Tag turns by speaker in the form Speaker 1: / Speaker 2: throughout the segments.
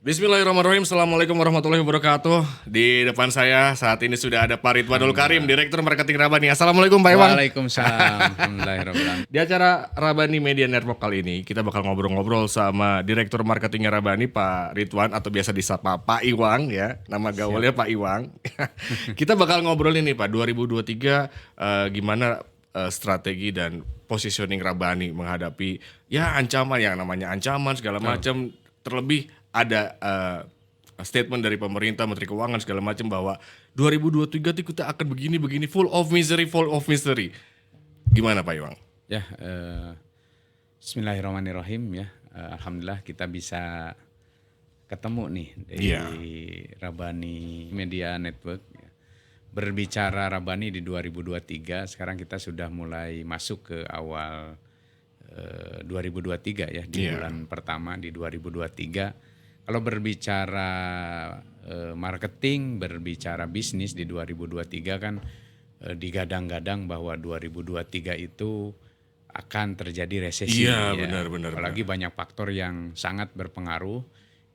Speaker 1: Bismillahirrahmanirrahim. Assalamualaikum warahmatullahi wabarakatuh. Di depan saya saat ini sudah ada Pak Ridwanul Karim, Direktur Marketing Rabani. Assalamualaikum Pak Iwan.
Speaker 2: Waalaikumsalam. Alhamdulillahirrahmanirrahim.
Speaker 1: Di acara Rabani Media Network kali ini kita bakal ngobrol-ngobrol sama Direktur Marketingnya Rabani, Pak Ridwan, atau biasa disapa Pak Iwang ya. Nama gaulnya Pak Iwang. Kita bakal ngobrolin nih Pak, 2023 gimana strategi dan positioning Rabani menghadapi ya ancaman, yang namanya ancaman segala macam. Terlebih ada statement dari pemerintah, Menteri Keuangan segala macam bahwa 2023 itu kita akan begini full of misery. Gimana Pak Iwang?
Speaker 2: Ya, Bismillahirrahmanirrahim ya. Alhamdulillah kita bisa ketemu nih di Rabani Media Network. Berbicara Rabani di 2023, sekarang kita sudah mulai masuk ke awal 2023 ya, di bulan pertama di 2023. Kalau berbicara marketing, berbicara bisnis di 2023 kan digadang-gadang bahwa 2023 itu akan terjadi resesi.
Speaker 1: Iya,
Speaker 2: ya.
Speaker 1: benar.
Speaker 2: Apalagi banyak faktor yang sangat berpengaruh,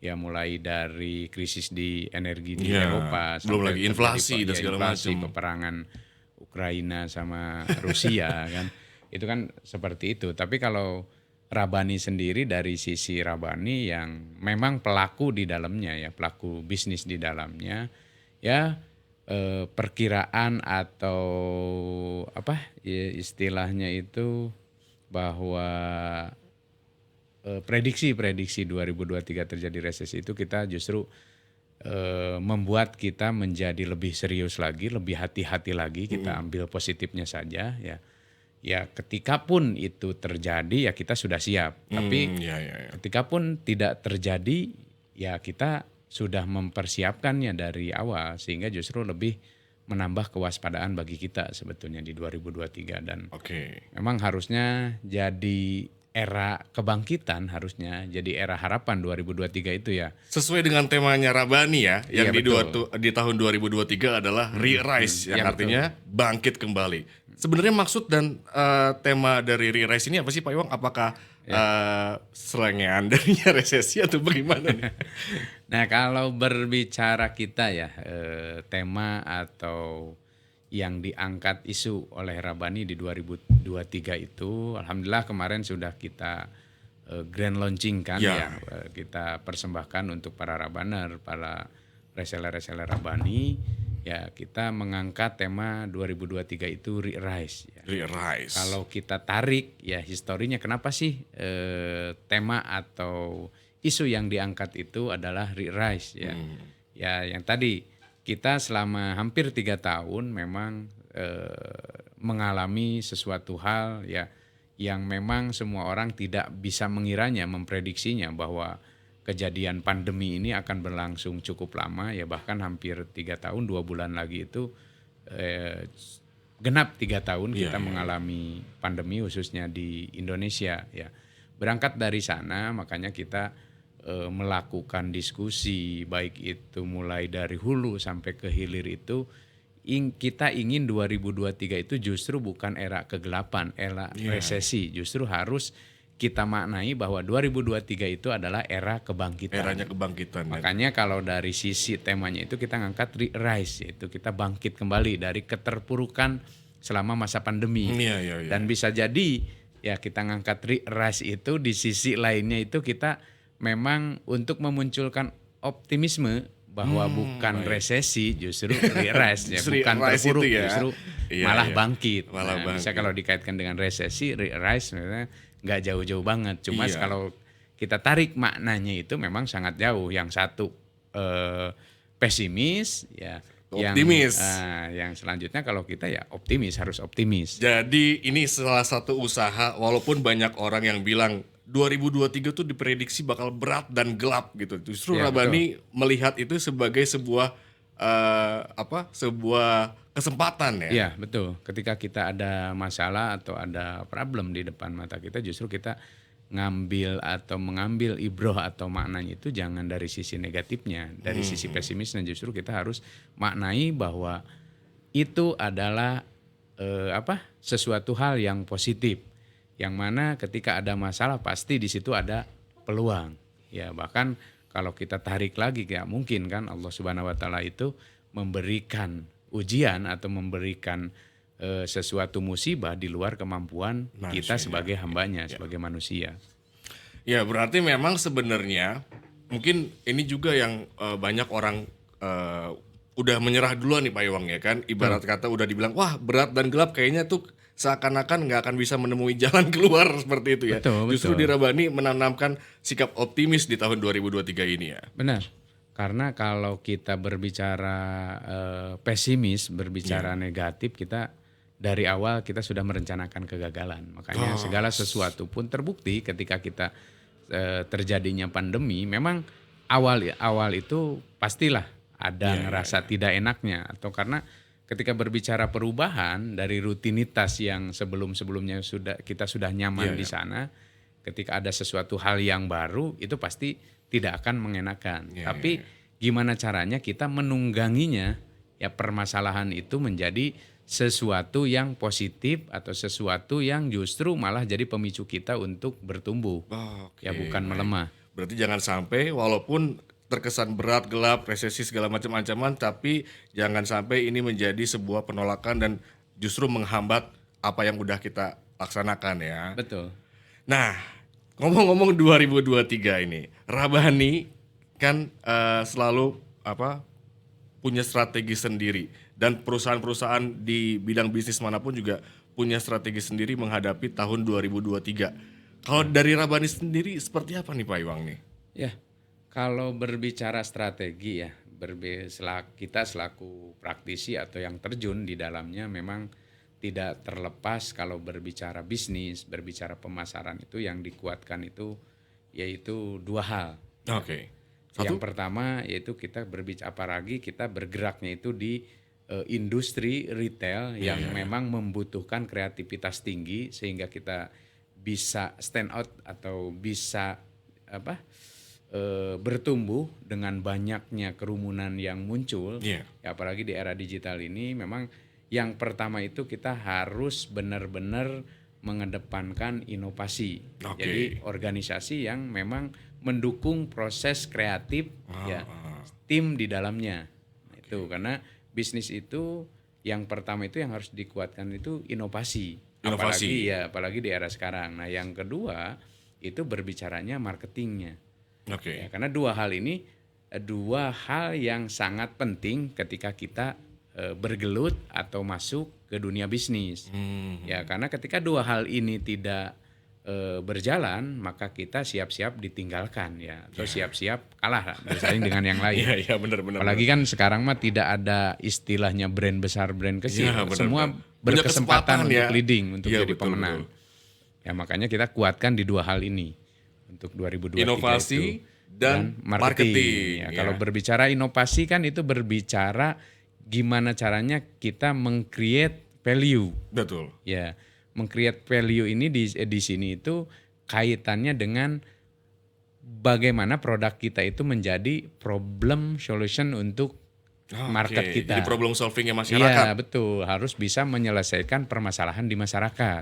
Speaker 2: ya mulai dari krisis di energi di Eropa,
Speaker 1: belum lagi inflasi dan segala macam,
Speaker 2: peperangan Ukraina sama Rusia kan. Itu kan seperti itu. Tapi kalau Rabani sendiri, dari sisi Rabani yang memang pelaku di dalamnya ya, pelaku bisnis di dalamnya ya, perkiraan atau apa ya, istilahnya itu bahwa prediksi 2023 terjadi resesi itu kita justru membuat kita menjadi lebih serius lagi, lebih hati-hati lagi, kita ambil positifnya saja ya. Ya ketika pun itu terjadi ya kita sudah siap. Tapi ketika pun tidak terjadi ya kita sudah mempersiapkannya dari awal, sehingga justru lebih menambah kewaspadaan bagi kita sebetulnya di 2023. Dan memang harusnya jadi era kebangkitan, harusnya jadi era harapan 2023 itu ya.
Speaker 1: Sesuai dengan temanya Rabani ya, yang di tahun 2023 adalah Re-Rise, yang artinya bangkit kembali. Sebenarnya maksud dan tema dari Re-Rise ini apa sih Pak Iwang? Apakah selengean darinya resesi atau bagaimana nih?
Speaker 2: Nah kalau berbicara kita ya, tema atau yang diangkat isu oleh Rabani di 2023 itu, alhamdulillah kemarin sudah kita grand launching kan ya, kita persembahkan untuk para Rabaner, para reseller Rabani. Ya kita mengangkat tema 2023 itu Re-Rise. Ya.
Speaker 1: Re-Rise.
Speaker 2: Kalau kita tarik ya historinya, kenapa sih tema atau isu yang diangkat itu adalah Re-Rise ya. Ya yang tadi kita selama hampir 3 tahun memang mengalami sesuatu hal ya yang memang semua orang tidak bisa mengiranya, memprediksinya bahwa kejadian pandemi ini akan berlangsung cukup lama ya, bahkan hampir 3 tahun 2 bulan lagi itu genap 3 tahun kita mengalami pandemi khususnya di Indonesia ya. Berangkat dari sana makanya kita melakukan diskusi, baik itu mulai dari hulu sampai ke hilir itu, kita ingin 2023 itu justru bukan era kegelapan, era resesi, justru harus kita maknai bahwa 2023 itu adalah era kebangkitan.
Speaker 1: Eranya kebangkitan.
Speaker 2: Makanya kalau dari sisi temanya itu kita ngangkat Re-Rise, yaitu kita bangkit kembali dari keterpurukan selama masa pandemi. Dan bisa jadi ya kita ngangkat Re-Rise itu di sisi lainnya itu kita memang untuk memunculkan optimisme bahwa bukan resesi, justru Re-Rise ya, bukan terpuruk ya. Justru malah bangkit. Bisa kalau dikaitkan dengan resesi, Re-Rise nggak jauh-jauh banget. Cuma kalau kita tarik maknanya itu memang sangat jauh. Yang satu pesimis ya.
Speaker 1: Optimis.
Speaker 2: Yang selanjutnya kalau kita ya optimis, harus optimis.
Speaker 1: Jadi ini salah satu usaha, walaupun banyak orang yang bilang 2023 tuh diprediksi bakal berat dan gelap gitu. Justru Rabani melihat itu sebagai sebuah sebuah kesempatan ya.
Speaker 2: Iya, betul. Ketika kita ada masalah atau ada problem di depan mata kita, justru kita ngambil atau mengambil ibroh atau maknanya itu jangan dari sisi negatifnya, dari sisi pesimisnya, justru kita harus maknai bahwa itu adalah sesuatu hal yang positif. Yang mana ketika ada masalah pasti di situ ada peluang. Ya bahkan kalau kita tarik lagi ya mungkin kan Allah Subhanahu wa taala itu memberikan ujian atau memberikan sesuatu musibah di luar kemampuan kita sebagai hambanya, sebagai manusia.
Speaker 1: Ya berarti memang sebenarnya mungkin ini juga yang banyak orang udah menyerah duluan nih Pak Iwang ya kan. Ibarat kata udah dibilang wah berat dan gelap kayaknya tuh seakan-akan nggak akan bisa menemui jalan keluar seperti itu ya. Justru di Rabani menanamkan sikap optimis di tahun 2023 ini ya.
Speaker 2: Benar. Karena kalau kita berbicara pesimis, berbicara negatif, kita dari awal kita sudah merencanakan kegagalan. Makanya segala sesuatu pun terbukti ketika kita terjadinya pandemi. Memang awal itu pastilah ada ngerasa tidak enaknya, atau karena ketika berbicara perubahan dari rutinitas yang sebelum-sebelumnya kita sudah nyaman di sana, ketika ada sesuatu hal yang baru itu pasti tidak akan mengenakan. Tapi gimana caranya kita menungganginya, ya permasalahan itu menjadi sesuatu yang positif atau sesuatu yang justru malah jadi pemicu kita untuk bertumbuh, ya bukan melemah.
Speaker 1: Berarti jangan sampai walaupun terkesan berat, gelap, resesi segala macam ancaman, tapi jangan sampai ini menjadi sebuah penolakan dan justru menghambat apa yang udah kita laksanakan ya.
Speaker 2: Betul.
Speaker 1: Nah, ngomong-ngomong 2023 ini, Rabani kan selalu punya strategi sendiri, dan perusahaan-perusahaan di bidang bisnis manapun juga punya strategi sendiri menghadapi tahun 2023. Kalau dari Rabani sendiri seperti apa nih Pak Iwang nih?
Speaker 2: Ya. Kalau berbicara strategi ya, kita selaku praktisi atau yang terjun di dalamnya memang tidak terlepas kalau berbicara bisnis, berbicara pemasaran itu yang dikuatkan itu yaitu dua hal.
Speaker 1: Oke.
Speaker 2: Yang pertama yaitu kita berbicara apalagi kita bergeraknya itu di industri retail yang memang membutuhkan kreativitas tinggi sehingga kita bisa stand out atau bisa bertumbuh dengan banyaknya kerumunan yang muncul, ya, apalagi di era digital ini. Memang yang pertama itu kita harus benar-benar mengedepankan inovasi. Jadi organisasi yang memang mendukung proses kreatif, tim di dalamnya. Itu karena bisnis itu yang pertama itu yang harus dikuatkan itu inovasi. Apalagi di era sekarang. Nah yang kedua itu berbicaranya marketingnya. Ya, karena dua hal ini dua hal yang sangat penting ketika kita bergelut atau masuk ke dunia bisnis. Ya, karena ketika dua hal ini tidak berjalan, maka kita siap-siap ditinggalkan ya, atau siap-siap kalah bersaing dengan yang lain.
Speaker 1: Benar.
Speaker 2: Apalagi kan sekarang mah tidak ada istilahnya brand besar, brand kecil. Semua berkesempatan untuk leading, untuk jadi pemenang. Ya, makanya kita kuatkan di dua hal ini. Untuk 2023
Speaker 1: inovasi
Speaker 2: itu,
Speaker 1: dan marketing.
Speaker 2: Ya, kalau berbicara inovasi kan itu berbicara gimana caranya kita meng-create value.
Speaker 1: Betul.
Speaker 2: Ya, meng-create value ini di sini itu kaitannya dengan bagaimana produk kita itu menjadi problem solution untuk market kita.
Speaker 1: Jadi problem solvingnya masyarakat.
Speaker 2: Iya betul, harus bisa menyelesaikan permasalahan di masyarakat.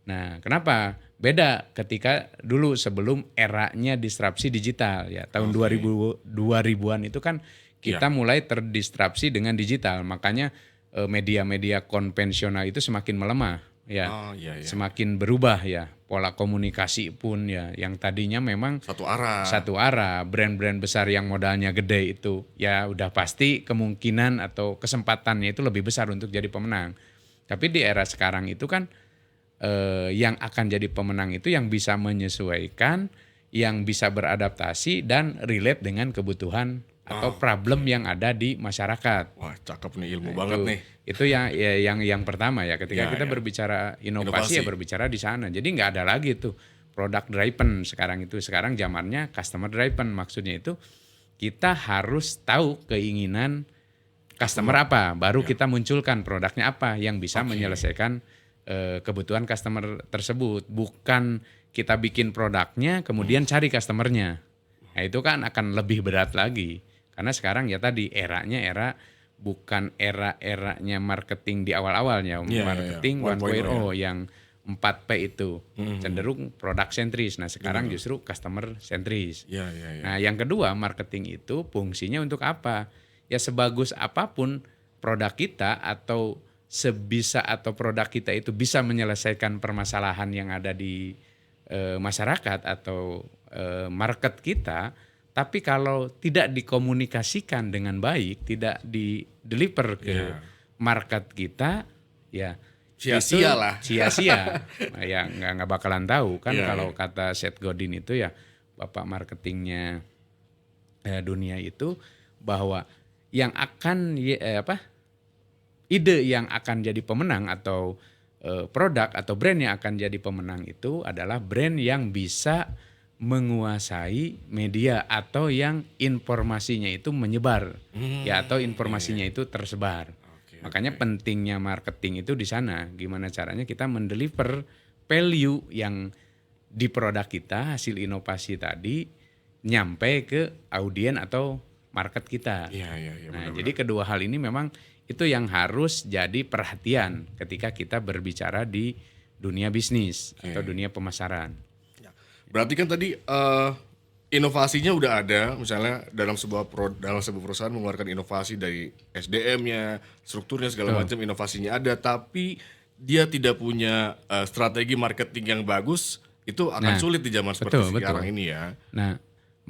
Speaker 2: Nah, kenapa? Beda ketika dulu sebelum eranya disrupsi digital ya, tahun 2000-an itu kan kita mulai terdistrupsi dengan digital. Makanya media-media konvensional itu semakin melemah ya. Semakin berubah ya. Pola komunikasi pun ya yang tadinya memang satu arah, brand-brand besar yang modalnya gede itu ya udah pasti kemungkinan atau kesempatannya itu lebih besar untuk jadi pemenang. Tapi di era sekarang itu kan yang akan jadi pemenang itu yang bisa menyesuaikan, yang bisa beradaptasi dan relate dengan kebutuhan atau problem yang ada di masyarakat.
Speaker 1: Wah, cakep nih, ilmu banget nih.
Speaker 2: Itu yang pertama ya, ketika kita berbicara inovasi ya berbicara di sana. Jadi nggak ada lagi tuh product driven sekarang itu. Sekarang zamannya customer driven, maksudnya itu kita harus tahu keinginan customer apa, baru kita munculkan produknya apa yang bisa menyelesaikan kebutuhan customer tersebut. Bukan kita bikin produknya kemudian cari customernya. Nah itu kan akan lebih berat lagi. Karena sekarang ya tadi era bukan era-eranya marketing di awal-awalnya. Marketing 1.0 yang 4P itu cenderung produk sentris. Nah sekarang justru customer sentris.
Speaker 1: Ya, ya, ya.
Speaker 2: Nah yang kedua, marketing itu fungsinya untuk apa? Ya sebagus apapun produk kita atau sebisa atau produk kita itu bisa menyelesaikan permasalahan yang ada di masyarakat atau market kita, tapi kalau tidak dikomunikasikan dengan baik, tidak di-deliver ke market kita, ya
Speaker 1: Sia-sia lah.
Speaker 2: sia-sia. Nah, ya nggak bakalan tahu kan
Speaker 1: Iya,
Speaker 2: kalau kata Seth Godin itu ya bapak marketingnya dunia itu, bahwa yang akan ide yang akan jadi pemenang atau produk atau brand yang akan jadi pemenang itu adalah brand yang bisa menguasai media atau yang informasinya itu menyebar ya atau informasinya itu tersebar. Makanya pentingnya marketing itu di sana. Gimana caranya kita mendeliver value yang di produk kita, hasil inovasi tadi nyampe ke audien atau market kita.
Speaker 1: Iya,
Speaker 2: Nah, jadi kedua hal ini memang itu yang harus jadi perhatian ketika kita berbicara di dunia bisnis atau dunia pemasaran.
Speaker 1: Berarti kan tadi inovasinya udah ada, misalnya dalam sebuah perusahaan mengeluarkan inovasi dari SDM-nya, strukturnya segala macam, inovasinya ada, tapi dia tidak punya strategi marketing yang bagus, itu akan sulit di zaman seperti sekarang ini ya.
Speaker 2: Nah,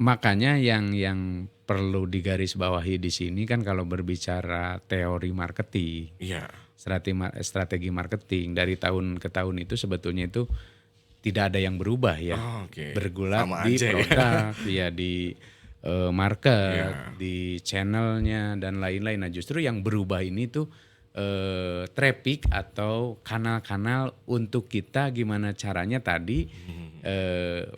Speaker 2: makanya yang perlu digarisbawahi di sini kan kalau berbicara teori marketing, strategi marketing dari tahun ke tahun itu sebetulnya itu tidak ada yang berubah ya, bergulat sama di produk, ya di market, di channelnya dan lain-lain. Nah justru yang berubah ini tuh traffic atau kanal-kanal untuk kita gimana caranya tadi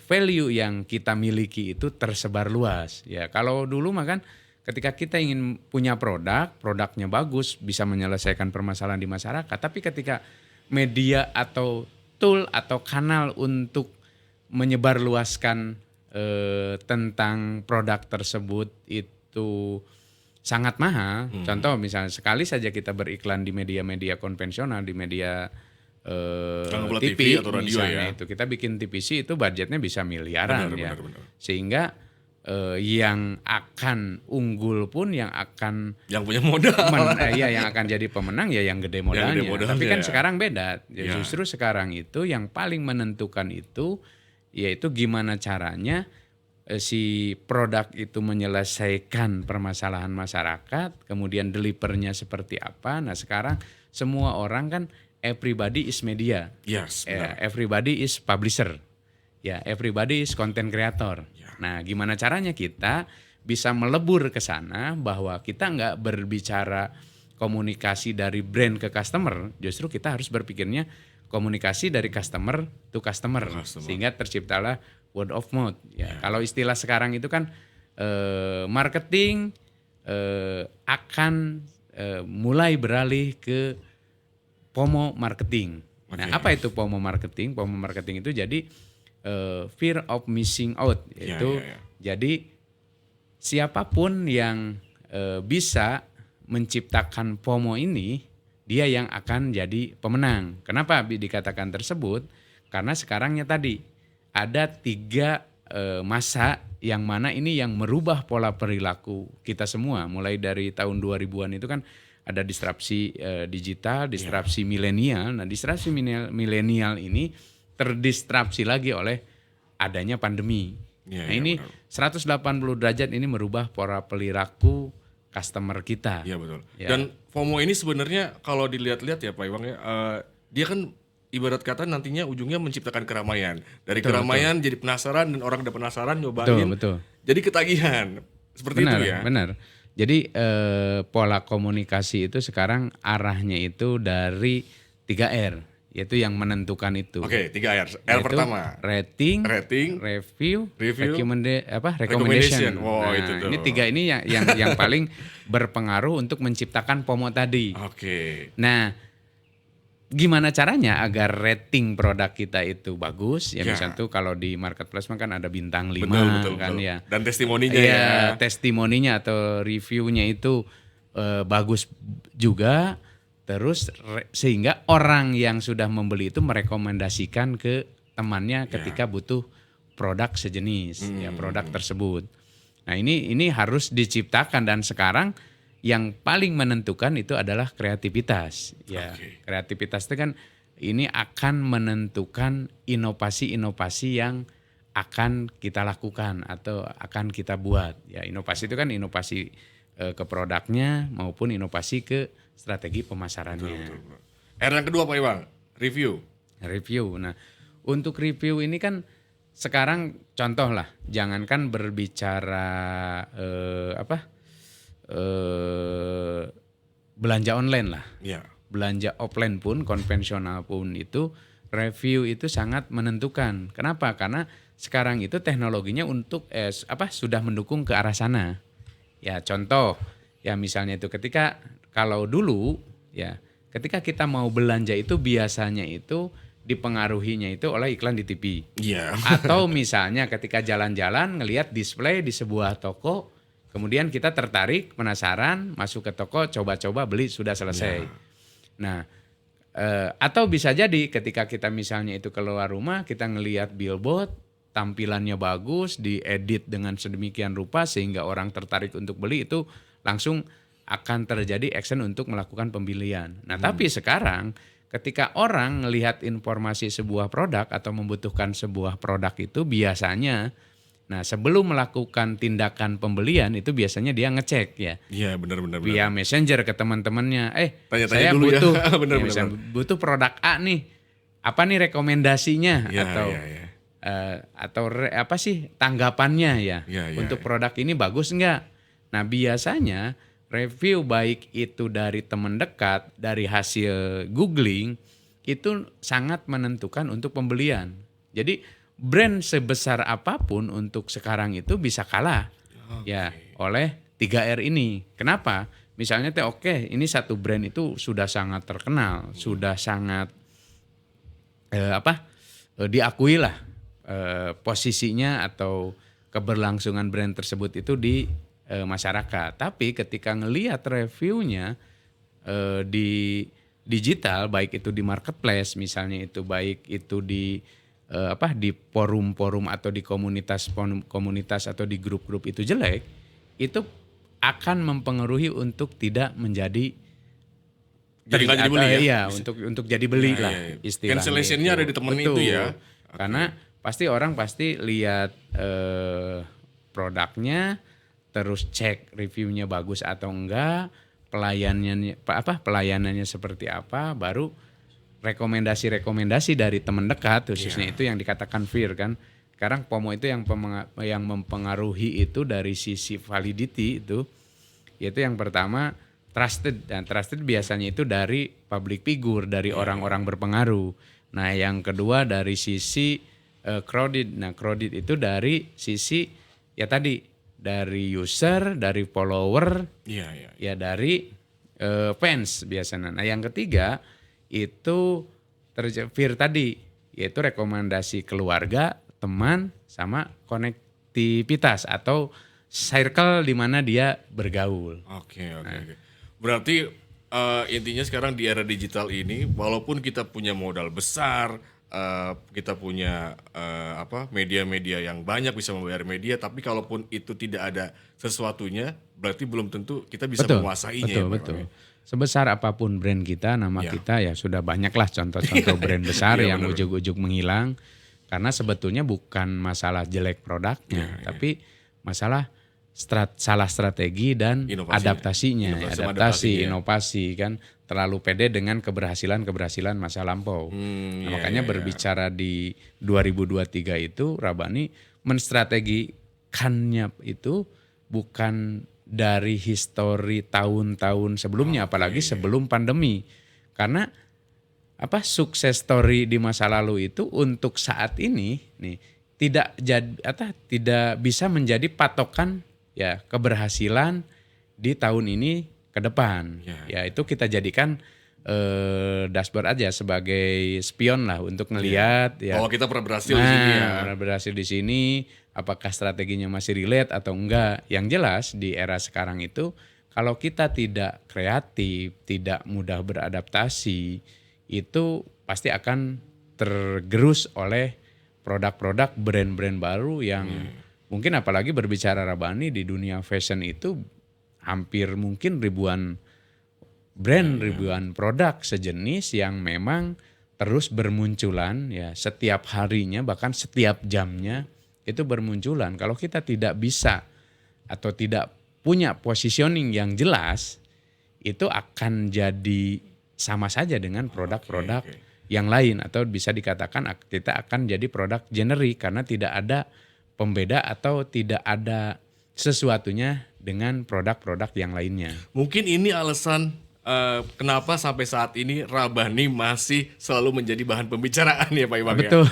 Speaker 2: value yang kita miliki itu tersebar luas. Ya kalau dulu mah kan ketika kita ingin punya produknya bagus, bisa menyelesaikan permasalahan di masyarakat, tapi ketika media atau tool atau kanal untuk menyebarluaskan tentang produk tersebut itu sangat mahal. Contoh misalnya sekali saja kita beriklan di media-media konvensional, di media TV
Speaker 1: atau radio
Speaker 2: misalnya itu kita bikin TVC itu budgetnya bisa miliaran benar. Sehingga yang akan unggul pun yang
Speaker 1: punya modal
Speaker 2: yang akan jadi pemenang ya yang gede modalnya. Tapi kan sekarang beda. Justru sekarang itu yang paling menentukan itu yaitu gimana caranya si produk itu menyelesaikan permasalahan masyarakat, kemudian delivernya seperti apa. Nah sekarang semua orang kan everybody is media, everybody is publisher, everybody is content creator. Nah gimana caranya kita bisa melebur ke sana bahwa kita nggak berbicara komunikasi dari brand ke customer, justru kita harus berpikirnya komunikasi dari customer to customer. Sehingga terciptalah word of mouth. Kalau istilah sekarang itu kan marketing akan mulai beralih ke FOMO marketing. Nah apa itu FOMO marketing? FOMO marketing itu jadi fear of missing out, yaitu jadi siapapun yang bisa menciptakan FOMO ini, dia yang akan jadi pemenang. Kenapa dikatakan tersebut? Karena sekarangnya tadi ada 3 masa yang mana ini yang merubah pola perilaku kita semua. Mulai dari tahun 2000-an itu kan ada disrupsi digital, disrupsi milenial. Nah disrupsi milenial ini terdistrupsi lagi oleh adanya pandemi. Nah ini benar. 180 derajat ini merubah pola perilaku customer kita.
Speaker 1: Iya betul. Dan FOMO ini sebenarnya kalau dilihat-lihat ya Pak Iwang ya, dia kan ibarat kata nantinya ujungnya menciptakan keramaian. Dari keramaian jadi penasaran dan orang udah penasaran nyobain.
Speaker 2: Betul.
Speaker 1: Jadi ketagihan. Seperti itu ya.
Speaker 2: Benar. Jadi pola komunikasi itu sekarang arahnya itu dari 3R. Yaitu yang menentukan itu.
Speaker 1: Oke, 3R. R pertama.
Speaker 2: Rating, review, recommendation.
Speaker 1: Wow, itu tuh.
Speaker 2: Ini 3 ini yang paling berpengaruh untuk menciptakan FOMO tadi.
Speaker 1: Oke.
Speaker 2: Nah, gimana caranya agar rating produk kita itu bagus? Ya misalnya tuh kalau di marketplace kan ada bintang 5
Speaker 1: betul.
Speaker 2: ya.
Speaker 1: Dan testimoninya ya.
Speaker 2: Testimoninya atau reviewnya itu bagus juga. terus sehingga orang yang sudah membeli itu merekomendasikan ke temannya ketika butuh produk sejenis, ya produk tersebut. Nah ini harus diciptakan, dan sekarang yang paling menentukan itu adalah kreativitas. Ya, kreativitas itu kan ini akan menentukan inovasi-inovasi yang akan kita lakukan atau akan kita buat. Ya, inovasi itu kan inovasi ke produknya maupun inovasi ke strategi pemasarannya.
Speaker 1: Betul. R yang kedua Pak Iwang, review.
Speaker 2: Nah, untuk review ini kan sekarang contoh lah, jangankan berbicara belanja online lah.
Speaker 1: Ya.
Speaker 2: Belanja offline pun, konvensional pun itu review itu sangat menentukan. Kenapa? Karena sekarang itu teknologinya untuk sudah mendukung ke arah sana. Ya contoh, ya misalnya itu kalau dulu ya ketika kita mau belanja itu biasanya itu dipengaruhinya itu oleh iklan di TV.
Speaker 1: Iya.
Speaker 2: Atau misalnya ketika jalan-jalan ngelihat display di sebuah toko, kemudian kita tertarik, penasaran, masuk ke toko, coba-coba beli, sudah selesai. Nah, atau bisa jadi ketika kita misalnya itu keluar rumah, kita ngelihat billboard, tampilannya bagus, diedit dengan sedemikian rupa sehingga orang tertarik untuk beli, itu langsung akan terjadi action untuk melakukan pembelian. Nah, tapi sekarang ketika orang melihat informasi sebuah produk atau membutuhkan sebuah produk itu biasanya, nah sebelum melakukan tindakan pembelian itu biasanya dia ngecek ya.
Speaker 1: Iya benar.
Speaker 2: Via messenger ke teman-temannya,
Speaker 1: Tanya-tanya
Speaker 2: saya
Speaker 1: dulu
Speaker 2: butuh,
Speaker 1: ya. Benar.
Speaker 2: butuh produk A nih, apa nih rekomendasinya atau apa sih tanggapannya ya, untuk produk ini bagus enggak? Nah biasanya review baik itu dari teman dekat, dari hasil googling itu sangat menentukan untuk pembelian. Jadi brand sebesar apapun untuk sekarang itu bisa kalah ya oleh 3R ini. Kenapa? Misalnya ini satu brand itu sudah sangat terkenal, sudah sangat diakui lah posisinya atau keberlangsungan brand tersebut itu di masyarakat. Tapi ketika ngelihat reviewnya di digital, baik itu di marketplace misalnya, itu baik itu di forum-forum atau di komunitas atau di grup-grup itu jelek, itu akan mempengaruhi untuk tidak menjadi
Speaker 1: jadi nggak jadi beli ya?
Speaker 2: Iya, untuk jadi beli lah istilahnya.
Speaker 1: Cancellation-nya ada di temen itu ya?
Speaker 2: Karena pasti orang lihat produknya, terus cek reviewnya bagus atau enggak, pelayanannya seperti apa, baru rekomendasi dari teman dekat khususnya itu yang dikatakan fear kan. Sekarang FOMO itu yang mempengaruhi itu dari sisi validity itu, yaitu yang pertama trusted, dan trusted biasanya itu dari public figure, dari orang-orang berpengaruh. Nah yang kedua dari sisi crowded. Nah crowded itu dari sisi ya tadi dari user, dari follower, ya dari fans biasanya. Nah yang ketiga itu fear tadi, yaitu rekomendasi keluarga, teman, sama konektivitas atau circle di mana dia bergaul.
Speaker 1: Oke. Berarti intinya sekarang di era digital ini, walaupun kita punya modal besar, kita punya media-media yang banyak bisa membayar media, tapi kalaupun itu tidak ada sesuatunya, berarti belum tentu kita bisa menguasainya.
Speaker 2: Betul. Sebesar apapun brand kita, nama kita ya sudah banyaklah contoh-contoh brand besar yang ujug-ujug menghilang, karena sebetulnya bukan masalah jelek produknya, tapi masalah salah strategi dan adaptasinya. Inovasi kan terlalu pede dengan keberhasilan masa lampau. Makanya berbicara di 2023 itu Rabani menstrategikannya itu bukan dari histori tahun-tahun sebelumnya, apalagi sebelum pandemi. Karena sukses story di masa lalu itu untuk saat ini nih tidak bisa menjadi patokan ya keberhasilan di tahun ini ke depan. Ya itu kita jadikan dashboard aja sebagai spion lah untuk ngelihat ya.
Speaker 1: Bahwa kita pernah berhasil di sini ya.
Speaker 2: Pernah berhasil di sini, apakah strateginya masih relate atau enggak. Yang jelas di era sekarang itu kalau kita tidak kreatif, tidak mudah beradaptasi, itu pasti akan tergerus oleh produk-produk brand-brand baru yang mungkin, apalagi berbicara Rabani di dunia fashion itu hampir mungkin ribuan brand, ribuan produk sejenis yang memang terus bermunculan ya, setiap harinya bahkan setiap jamnya itu bermunculan. Kalau kita tidak bisa atau tidak punya positioning yang jelas, itu akan jadi sama saja dengan produk-produk yang lain, atau bisa dikatakan kita akan jadi produk generik karena tidak ada pembeda atau tidak ada sesuatunya dengan produk-produk yang lainnya.
Speaker 1: Mungkin ini alasan kenapa sampai saat ini Rabani masih selalu menjadi bahan pembicaraan ya Pak Iwang.
Speaker 2: Betul.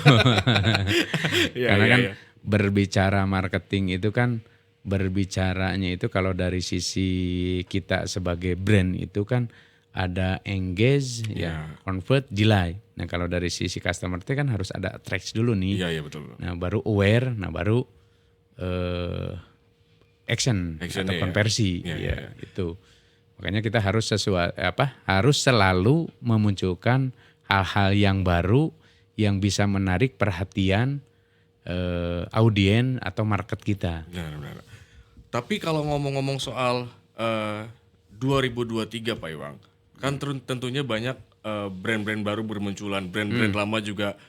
Speaker 1: Ya,
Speaker 2: Karena
Speaker 1: ya,
Speaker 2: kan
Speaker 1: ya.
Speaker 2: berbicara marketing itu kan berbicaranya itu kalau dari sisi kita sebagai brand itu kan ada engage, ya, convert, delay. Nah kalau dari sisi customer itu kan harus ada attract dulu nih.
Speaker 1: Iya, iya betul.
Speaker 2: Nah baru aware, nah baru action atau konversi, ya. Itu. Makanya kita harus harus selalu memunculkan hal-hal yang baru yang bisa menarik perhatian audien atau market kita.
Speaker 1: Benar. Tapi kalau ngomong-ngomong soal 2023 Pak Iwang, kan tentunya banyak brand-brand baru bermunculan, brand-brand lama juga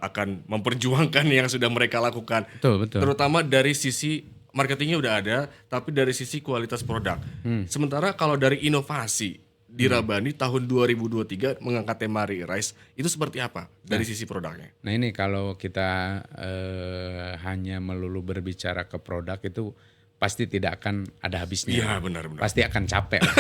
Speaker 1: akan memperjuangkan yang sudah mereka lakukan.
Speaker 2: Betul.
Speaker 1: Terutama dari sisi marketingnya udah ada, tapi dari sisi kualitas produk. Sementara kalau dari inovasi di Rabani tahun 2023 mengangkat tema Re-Rise, itu seperti apa dari sisi produknya?
Speaker 2: Nah ini kalau kita hanya melulu berbicara ke produk itu pasti tidak akan ada habisnya.
Speaker 1: Iya benar.
Speaker 2: Pasti akan capek lah.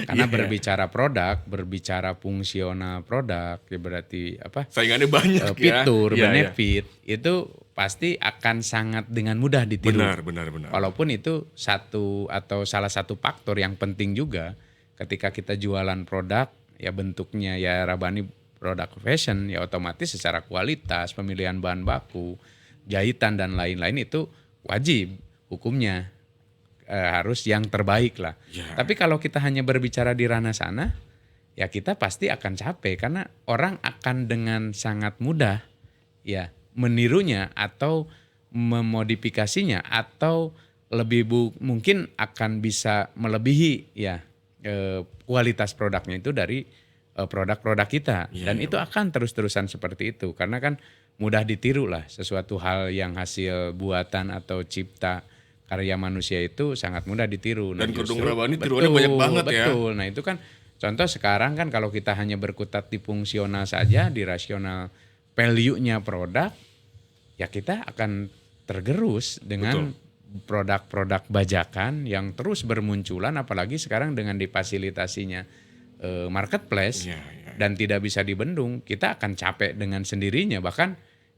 Speaker 2: Karena berbicara produk, berbicara fungsional produk, ya berarti apa?
Speaker 1: Saingannya banyak
Speaker 2: fitur,
Speaker 1: ya.
Speaker 2: benefit, itu pasti akan sangat dengan mudah ditiru.
Speaker 1: Benar.
Speaker 2: Walaupun itu satu atau salah satu faktor yang penting juga ketika kita jualan produk, ya bentuknya ya Rabani produk fashion, ya otomatis secara kualitas, pemilihan bahan baku, jahitan dan lain-lain itu wajib hukumnya harus yang terbaik lah.
Speaker 1: Ya.
Speaker 2: Tapi kalau kita hanya berbicara di ranah sana, ya kita pasti akan capek karena orang akan dengan sangat mudah ya menirunya atau memodifikasinya atau lebih mungkin akan bisa melebihi ya kualitas produknya itu dari produk-produk kita. Dan itu akan terus-terusan seperti itu karena kan mudah ditiru lah, sesuatu hal yang hasil buatan atau cipta karya manusia itu sangat mudah ditiru.
Speaker 1: Dan kerudung Rabani tiruannya banyak banget ya.
Speaker 2: Betul. Nah itu kan contoh sekarang kan kalau kita hanya berkutat di fungsional saja, di rasional value-nya produk, ya kita akan tergerus dengan produk-produk bajakan yang terus bermunculan, apalagi sekarang dengan difasilitasinya marketplace dan tidak bisa dibendung, kita akan capek dengan sendirinya, bahkan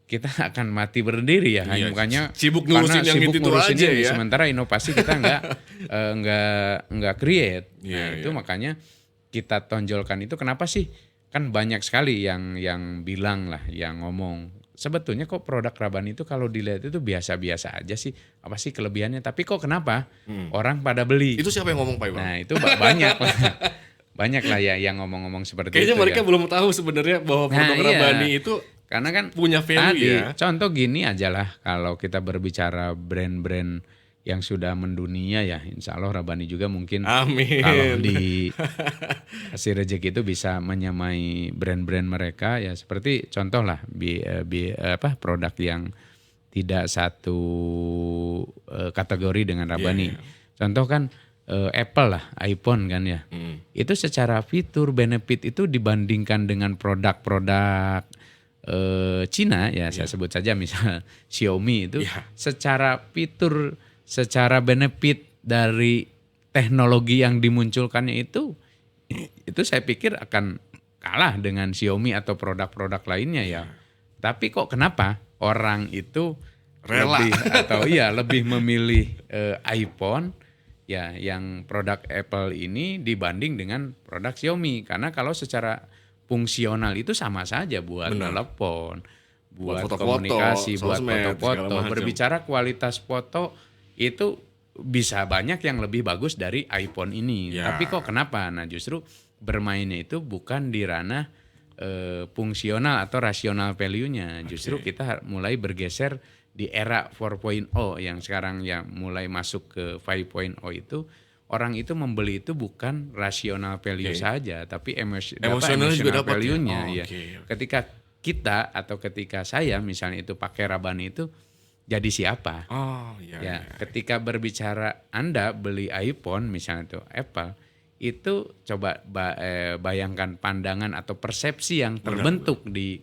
Speaker 2: kita akan mati berdiri ya, hanya
Speaker 1: sibuk ngurusin yang itu aja ya.
Speaker 2: Sementara inovasi kita nggak create. Itu makanya kita tonjolkan itu. Kenapa sih? Kan banyak sekali yang bilang lah, yang ngomong sebetulnya kok produk Rabani itu kalau dilihat itu biasa-biasa aja sih. Apa sih kelebihannya? Tapi kok kenapa orang pada beli?
Speaker 1: Itu siapa yang ngomong Pak Iwan?
Speaker 2: Nah itu banyak lah. Banyak lah ya yang ngomong-ngomong seperti
Speaker 1: Kayaknya
Speaker 2: itu.
Speaker 1: Kayaknya mereka belum tahu sebenarnya bahwa produk Rabani itu
Speaker 2: karena kan
Speaker 1: punya value
Speaker 2: tadi,
Speaker 1: ya.
Speaker 2: Contoh gini aja lah, kalau kita berbicara brand-brand yang sudah mendunia ya, insya Allah Rabani juga mungkin
Speaker 1: Amin.
Speaker 2: Kalau dikasih rezeki itu bisa menyamai brand-brand mereka ya, seperti contoh lah produk yang tidak satu kategori dengan Rabani. Contoh kan Apple lah, iPhone kan ya. Itu secara fitur benefit itu dibandingkan dengan produk-produk Cina ya, saya sebut saja misal Xiaomi itu secara fitur, secara benefit dari teknologi yang dimunculkannya itu saya pikir akan kalah dengan Xiaomi atau produk-produk lainnya ya. Tapi kok kenapa orang itu
Speaker 1: rela
Speaker 2: lebih memilih iPhone ya yang produk Apple ini dibanding dengan produk Xiaomi? Karena kalau secara fungsional itu sama saja buat telepon, buat komunikasi, buat foto-foto. Berbicara kualitas foto itu bisa banyak yang lebih bagus dari iPhone ini.
Speaker 1: Ya.
Speaker 2: Tapi kok kenapa? Nah justru bermainnya itu bukan di ranah fungsional atau rasional value-nya. Justru kita mulai bergeser di era 4.0 yang sekarang yang mulai masuk ke 5.0 itu. Orang itu membeli itu bukan rasional value saja, tapi
Speaker 1: Emosional juga
Speaker 2: emotional
Speaker 1: dapat
Speaker 2: value-nya.
Speaker 1: ya.
Speaker 2: Ya. Ketika kita atau ketika saya misalnya itu pakai Rabani itu jadi siapa?
Speaker 1: Oh iya.
Speaker 2: Ya, ketika berbicara Anda beli iPhone misalnya itu Apple, itu coba bayangkan pandangan atau persepsi yang terbentuk di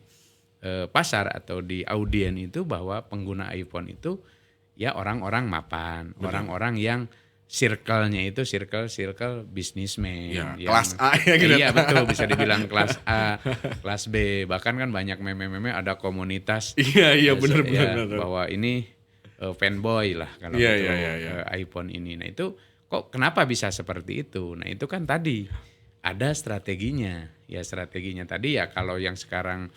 Speaker 2: pasar atau di audien itu bahwa pengguna iPhone itu ya orang-orang mapan, orang-orang yang circle-nya itu circle businessman,
Speaker 1: Ya,
Speaker 2: yang,
Speaker 1: kelas A ya gitu.
Speaker 2: Iya betul, bisa dibilang kelas A, kelas B, bahkan kan banyak meme-meme ada komunitas.
Speaker 1: Iya benar.
Speaker 2: Bahwa ini fanboy lah kalau
Speaker 1: Iya,
Speaker 2: gitu
Speaker 1: iya.
Speaker 2: iPhone ini. Nah itu kok kenapa bisa seperti itu? Nah itu kan tadi ada strateginya. Ya strateginya tadi ya kalau yang sekarang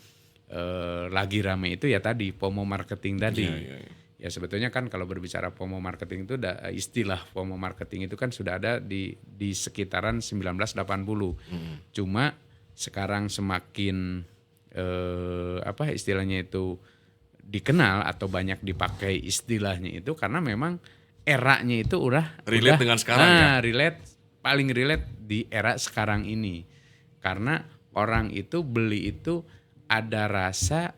Speaker 2: lagi rame itu ya tadi FOMO marketing tadi.
Speaker 1: Iya.
Speaker 2: Ya sebetulnya kan kalau berbicara FOMO marketing itu istilah FOMO marketing itu kan sudah ada di sekitaran 1980. Cuma sekarang semakin istilahnya itu dikenal atau banyak dipakai istilahnya itu karena memang eranya itu
Speaker 1: relate dengan sekarang
Speaker 2: paling relate di era sekarang ini. Karena orang itu beli itu ada rasa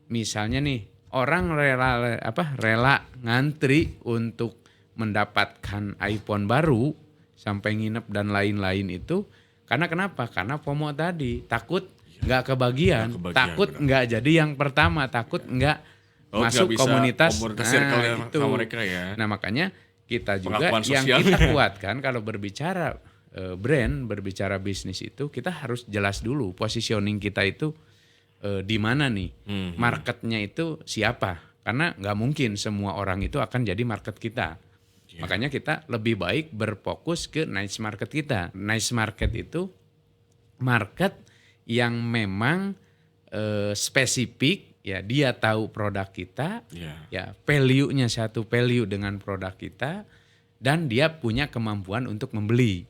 Speaker 2: misalnya nih orang rela ngantri untuk mendapatkan iPhone baru sampai nginep dan lain-lain itu karena kenapa? Karena FOMO tadi, takut nggak kebagian, takut nggak jadi yang pertama, takut nggak masuk komunitas
Speaker 1: circle
Speaker 2: itu.
Speaker 1: Mereka ya.
Speaker 2: Nah makanya kita juga yang kita kuatkan kalau berbicara brand, berbicara bisnis itu kita harus jelas dulu positioning kita itu di mana nih, marketnya itu siapa? Karena nggak mungkin semua orang itu akan jadi market kita. Makanya kita lebih baik berfokus ke niche market kita. Niche market itu market yang memang spesifik, ya dia tahu produk kita, ya value-nya satu value dengan produk kita, dan dia punya kemampuan untuk membeli.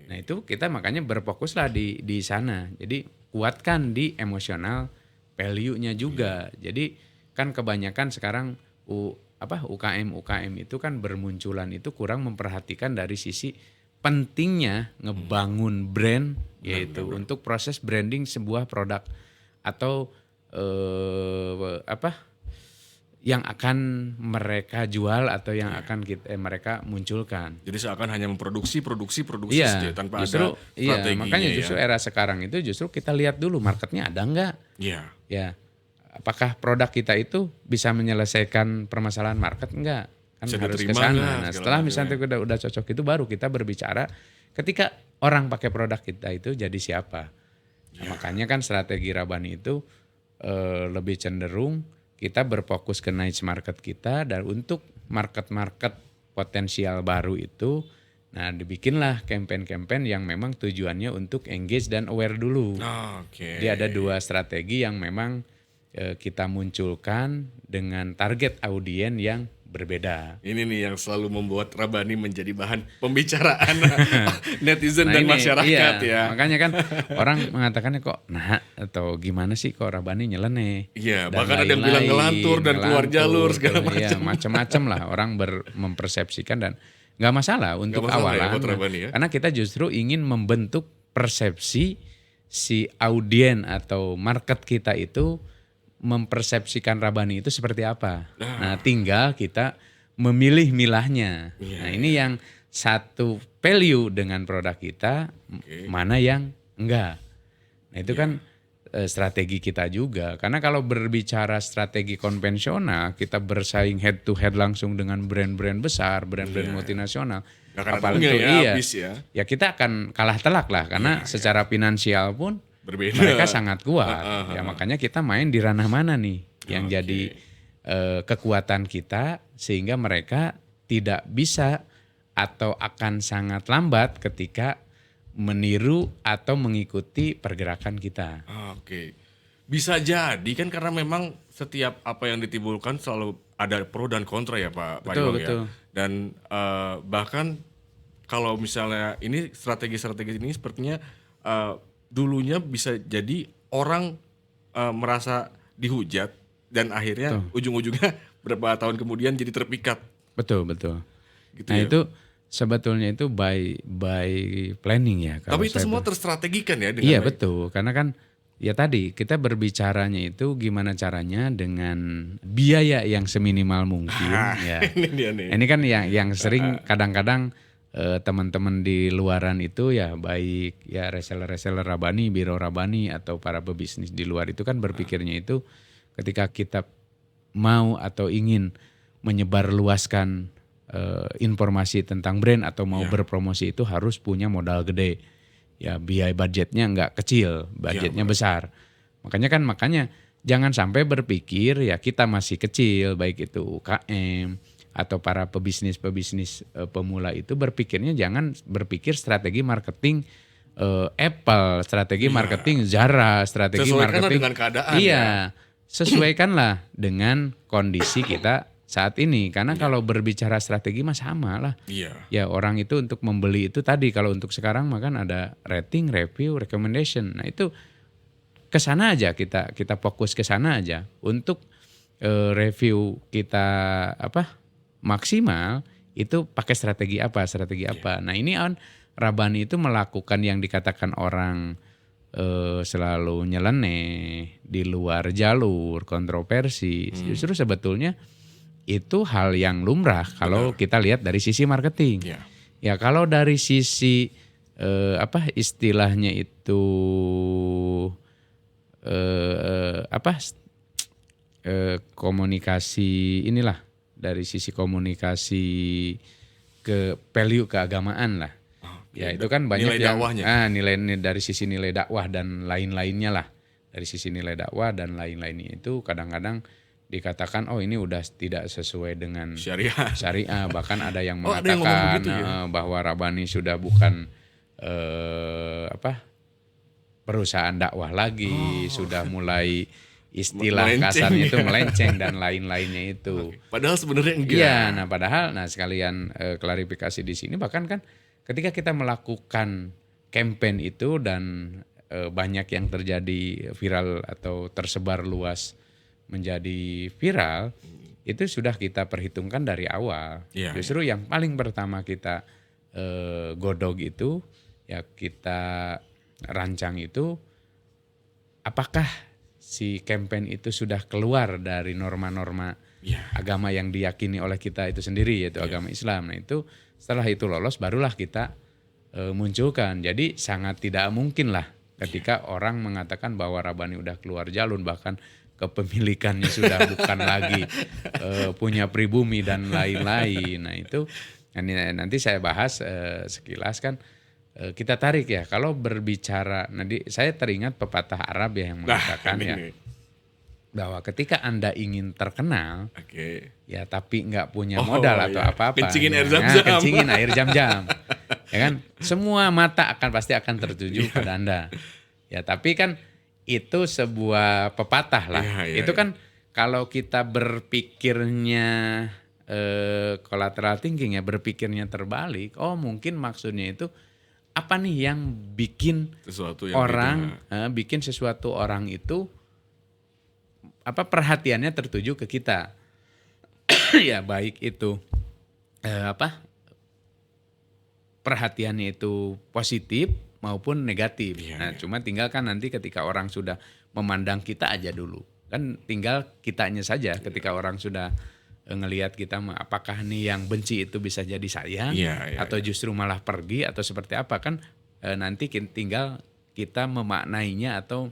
Speaker 2: Nah itu kita makanya berfokuslah di sana. Jadi kuatkan di emosional value-nya juga. Jadi kan kebanyakan sekarang UKM itu kan bermunculan itu kurang memperhatikan dari sisi pentingnya ngebangun brand yaitu untuk proses branding sebuah produk atau yang akan mereka jual atau yang akan mereka munculkan.
Speaker 1: Jadi seakan hanya memproduksi
Speaker 2: saja
Speaker 1: tanpa
Speaker 2: justru,
Speaker 1: ada strateginya.
Speaker 2: Makanya justru era sekarang itu justru kita lihat dulu marketnya ada enggak.
Speaker 1: Iya.
Speaker 2: Ya, apakah produk kita itu bisa menyelesaikan permasalahan market enggak? Kan
Speaker 1: bisa
Speaker 2: harus ke sana. Nah, setelah misalnya udah cocok itu baru kita berbicara ketika orang pakai produk kita itu jadi siapa. Nah, makanya kan strategi Rabani itu lebih cenderung kita berfokus ke niche market kita dan untuk market-market potensial baru itu, nah dibikinlah campaign-campaign yang memang tujuannya untuk engage dan aware dulu. Jadi ada dua strategi yang memang kita munculkan dengan target audien yang berbeda.
Speaker 1: Ini nih yang selalu membuat Rabani menjadi bahan pembicaraan netizen dan masyarakat ya.
Speaker 2: Makanya kan orang mengatakannya kok atau gimana sih kok Rabani nyeleneh.
Speaker 1: Iya, bahkan ada yang bilang ngelantur dan keluar jalur segala macam.
Speaker 2: Iya, macam-macam lah orang mempersepsikan dan nggak masalah untuk awalan.
Speaker 1: Ya,
Speaker 2: karena kita justru ingin membentuk persepsi si audien atau market kita itu mempersepsikan Rabani itu seperti apa. Nah, tinggal kita memilih-milahnya. Nah, ini yang satu value dengan produk kita, mana yang enggak. Nah, itu kan strategi kita juga. Karena kalau berbicara strategi konvensional, kita bersaing head to head langsung dengan brand-brand besar, brand-brand multinasional.
Speaker 1: Apalagi
Speaker 2: ya kita akan kalah telak lah karena secara finansial pun
Speaker 1: berbeda.
Speaker 2: Mereka sangat kuat. Ya makanya kita main di ranah mana nih yang jadi kekuatan kita sehingga mereka tidak bisa atau akan sangat lambat ketika meniru atau mengikuti pergerakan kita.
Speaker 1: Bisa jadi kan karena memang setiap apa yang ditimbulkan selalu ada pro dan kontra ya Pak Iwang ya. Dan bahkan kalau misalnya ini strategi-strategi ini sepertinya dulunya bisa jadi orang merasa dihujat dan akhirnya ujung-ujungnya beberapa tahun kemudian jadi terpikat.
Speaker 2: Betul.
Speaker 1: Gitu
Speaker 2: Nah
Speaker 1: ya.
Speaker 2: itu sebetulnya itu by planning ya. Kalau
Speaker 1: Tapi itu
Speaker 2: saya
Speaker 1: semua terstrategikan ya dengan
Speaker 2: iya
Speaker 1: baik.
Speaker 2: betul, karena kan ya tadi kita berbicaranya itu gimana caranya dengan biaya yang seminimal mungkin ya.
Speaker 1: Ini dia nih.
Speaker 2: Ini kan yang sering kadang-kadang teman-teman di luaran itu ya baik ya reseller-reseller Rabani, biro Rabani atau para pebisnis di luar itu kan berpikirnya itu ketika kita mau atau ingin menyebarluaskan informasi tentang brand atau mau berpromosi itu harus punya modal gede. Ya biaya budgetnya nggak kecil, budgetnya besar. Makanya jangan sampai berpikir ya kita masih kecil, baik itu UKM atau para pebisnis pemula itu berpikirnya jangan berpikir strategi marketing Apple, strategi marketing Zara, strategi
Speaker 1: Sesuaikanlah
Speaker 2: marketing
Speaker 1: dengan keadaan.
Speaker 2: iya, sesuaikanlah dengan kondisi kita saat ini. Karena kalau berbicara strategi mah sama lah.
Speaker 1: Iya.
Speaker 2: Ya orang itu untuk membeli itu tadi kalau untuk sekarang mah kan ada rating, review, recommendation. Nah itu ke sana aja kita fokus ke sana aja untuk review kita maksimal itu pakai strategi apa. Nah ini Rabani itu melakukan yang dikatakan orang selalu nyeleneh di luar jalur kontroversi. Justru sebetulnya itu hal yang lumrah kalau kita lihat dari sisi marketing.
Speaker 1: Iya.
Speaker 2: Ya kalau dari sisi istilahnya itu komunikasi inilah dari sisi komunikasi ke value keagamaan lah. Ya itu kan banyak
Speaker 1: nilai
Speaker 2: yang
Speaker 1: dakwahnya.
Speaker 2: nilai dari sisi nilai dakwah dan lain-lainnya lah. Dari sisi nilai dakwah dan lain-lainnya itu kadang-kadang dikatakan oh ini udah tidak sesuai dengan syariah. Bahkan ada yang
Speaker 1: Oh, ada yang ngomong
Speaker 2: mengatakan
Speaker 1: begitu ya?
Speaker 2: bahwa Rabani sudah bukan perusahaan dakwah lagi, sudah mulai istilah
Speaker 1: Melenceng
Speaker 2: kasarnya
Speaker 1: ya.
Speaker 2: itu melenceng dan lain-lainnya itu.
Speaker 1: Padahal sebenarnya enggak.
Speaker 2: Iya, nah padahal sekalian klarifikasi di sini bahkan kan ketika kita melakukan campaign itu dan banyak yang terjadi viral atau tersebar luas menjadi viral itu sudah kita perhitungkan dari awal.
Speaker 1: Iya,
Speaker 2: Justru yang paling pertama kita godok itu ya kita rancang itu apakah si campaign itu sudah keluar dari norma-norma agama yang diyakini oleh kita itu sendiri yaitu agama Islam. Nah itu setelah itu lolos barulah kita munculkan. Jadi sangat tidak mungkin lah ketika orang mengatakan bahwa Rabani udah keluar jalur bahkan kepemilikannya sudah bukan lagi punya pribumi dan lain-lain. Nah itu nanti saya bahas sekilas kan kita tarik ya kalau berbicara nanti saya teringat pepatah Arab ya yang mengatakan bahwa ketika Anda ingin terkenal ya tapi nggak punya modal atau apa-apa
Speaker 1: kencingin air zam-zam.
Speaker 2: kencingin air jam-jam ya kan semua mata pasti akan tertuju pada Anda ya tapi kan itu sebuah pepatah lah itu kan kalau kita berpikirnya collateral thinking ya berpikirnya terbalik mungkin maksudnya itu apa nih yang bikin
Speaker 1: sesuatu yang
Speaker 2: bikin sesuatu orang itu perhatiannya tertuju ke kita ya baik itu perhatiannya itu positif maupun negatif. Cuma tinggal kan nanti ketika orang sudah memandang kita aja dulu kan tinggal kitanya saja ketika orang sudah ngelihat kita apakah nih yang benci itu bisa jadi sayang atau justru malah pergi atau seperti apa kan nanti tinggal kita memaknainya atau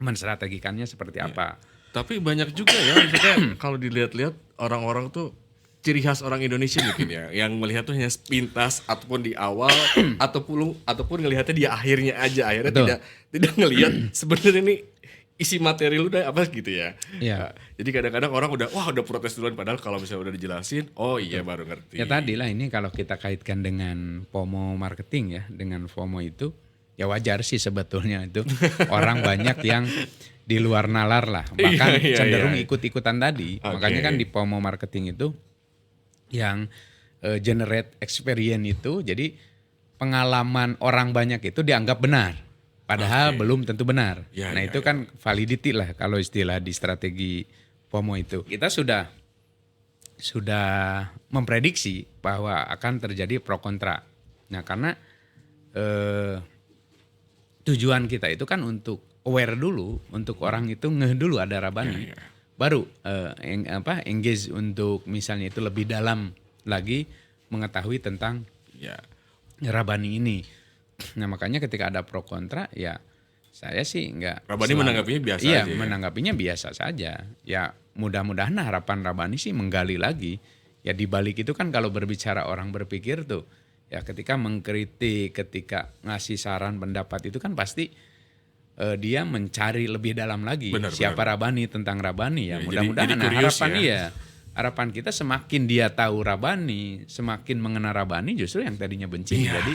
Speaker 2: menstrategikannya seperti apa.
Speaker 1: Tapi banyak juga ya maksudnya kalau dilihat-lihat orang-orang tuh ciri khas orang Indonesia mungkin ya yang melihat tuh hanya sepintas ataupun di awal ataupun ngelihatnya di akhirnya tidak ngelihat sebenarnya ini isi materi lu udah apa gitu ya. Nah, jadi kadang-kadang orang udah protes duluan padahal kalau misalnya udah dijelasin, baru ngerti.
Speaker 2: Ya tadi lah ini kalau kita kaitkan dengan FOMO marketing ya, dengan FOMO itu ya wajar sih sebetulnya itu orang banyak yang di luar nalar lah, bahkan cenderung ikut-ikutan tadi. Makanya kan di FOMO marketing itu yang generate experience itu, jadi pengalaman orang banyak itu dianggap benar, padahal belum tentu benar.
Speaker 1: Ya,
Speaker 2: Nah
Speaker 1: ya,
Speaker 2: itu kan validity lah kalau istilah di strategi FOMO itu. Kita sudah memprediksi bahwa akan terjadi pro kontra. Nah karena tujuan kita itu kan untuk aware dulu, untuk orang itu ngeh dulu ada Rabani, baru engage untuk misalnya itu lebih dalam lagi mengetahui tentang Rabani ini. Nah makanya ketika ada pro kontra ya saya sih enggak.
Speaker 1: Rabani menanggapinya biasa
Speaker 2: iya,
Speaker 1: aja. Iya,
Speaker 2: menanggapinya biasa saja. Ya mudah-mudahan harapan Rabani sih menggali lagi. Ya di balik itu kan kalau berbicara orang berpikir tuh, ya ketika mengkritik, ketika ngasih saran pendapat itu kan pasti dia mencari lebih dalam lagi siapa Rabani, tentang Rabani ya. Mudah-mudahan harapan kita semakin dia tahu Rabani, semakin mengenal Rabani, justru yang tadinya benci jadi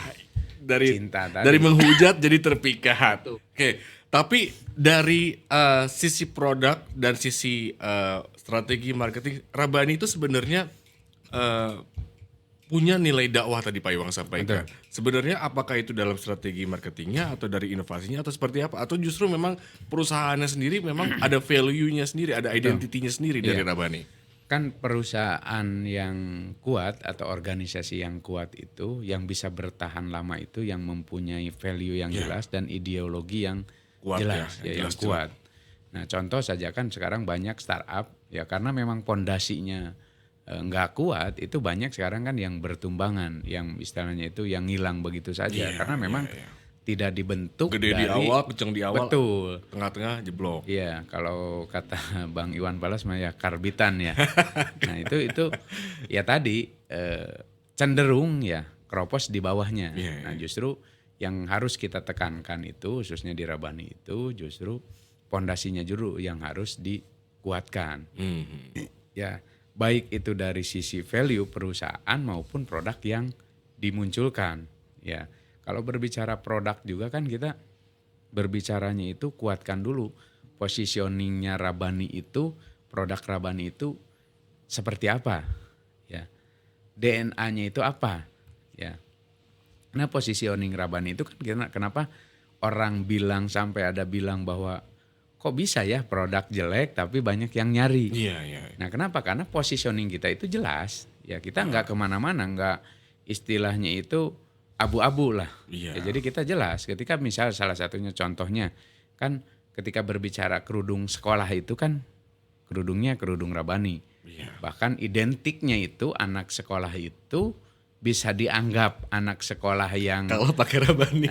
Speaker 2: cinta tadi.
Speaker 1: Dari menghujat jadi terpikat. Oke, tapi dari sisi produk dan sisi strategi marketing, Rabani itu sebenarnya punya nilai dakwah tadi Pak Iwang sampaikan. Sebenarnya apakah itu dalam strategi marketingnya atau dari inovasinya atau seperti apa? Atau justru memang perusahaannya sendiri memang ada value-nya sendiri, ada identitinya sendiri dari Rabani?
Speaker 2: Kan perusahaan yang kuat atau organisasi yang kuat itu, yang bisa bertahan lama itu, yang mempunyai value yang jelas dan ideologi yang kuat, jelas, yang kuat. Nah contoh saja kan sekarang banyak startup ya karena memang pondasinya nggak kuat, itu banyak sekarang kan yang bertumbangan, yang istilahnya itu yang hilang begitu saja karena memang tidak dibentuk
Speaker 1: gede dari, di awal, kenceng di awal,
Speaker 2: betul,
Speaker 1: tengah-tengah jeblok.
Speaker 2: Iya, kalau kata Bang Iwan Fals mah ya karbitan ya. Nah itu ya tadi cenderung ya keropos di bawahnya. Nah justru yang harus kita tekankan itu khususnya di Rabani itu justru pondasinya juru yang harus dikuatkan. Ya baik itu dari sisi value perusahaan maupun produk yang dimunculkan. Ya kalau berbicara produk juga kan kita berbicaranya itu kuatkan dulu positioningnya Rabani itu, produk Rabani itu seperti apa, ya DNA-nya itu apa, ya. Nah positioning Rabani itu kan kenapa orang bilang sampai ada bilang bahwa kok bisa ya produk jelek tapi banyak yang nyari. Nah kenapa? Karena positioning kita itu jelas, ya kita nggak kemana-mana, nggak istilahnya itu abu-abu lah. Ya, jadi kita jelas ketika misal salah satunya contohnya kan ketika berbicara kerudung sekolah itu kan kerudungnya kerudung Rabani. Bahkan identiknya itu anak sekolah itu bisa dianggap anak sekolah yang
Speaker 1: kalau pakai Rabani.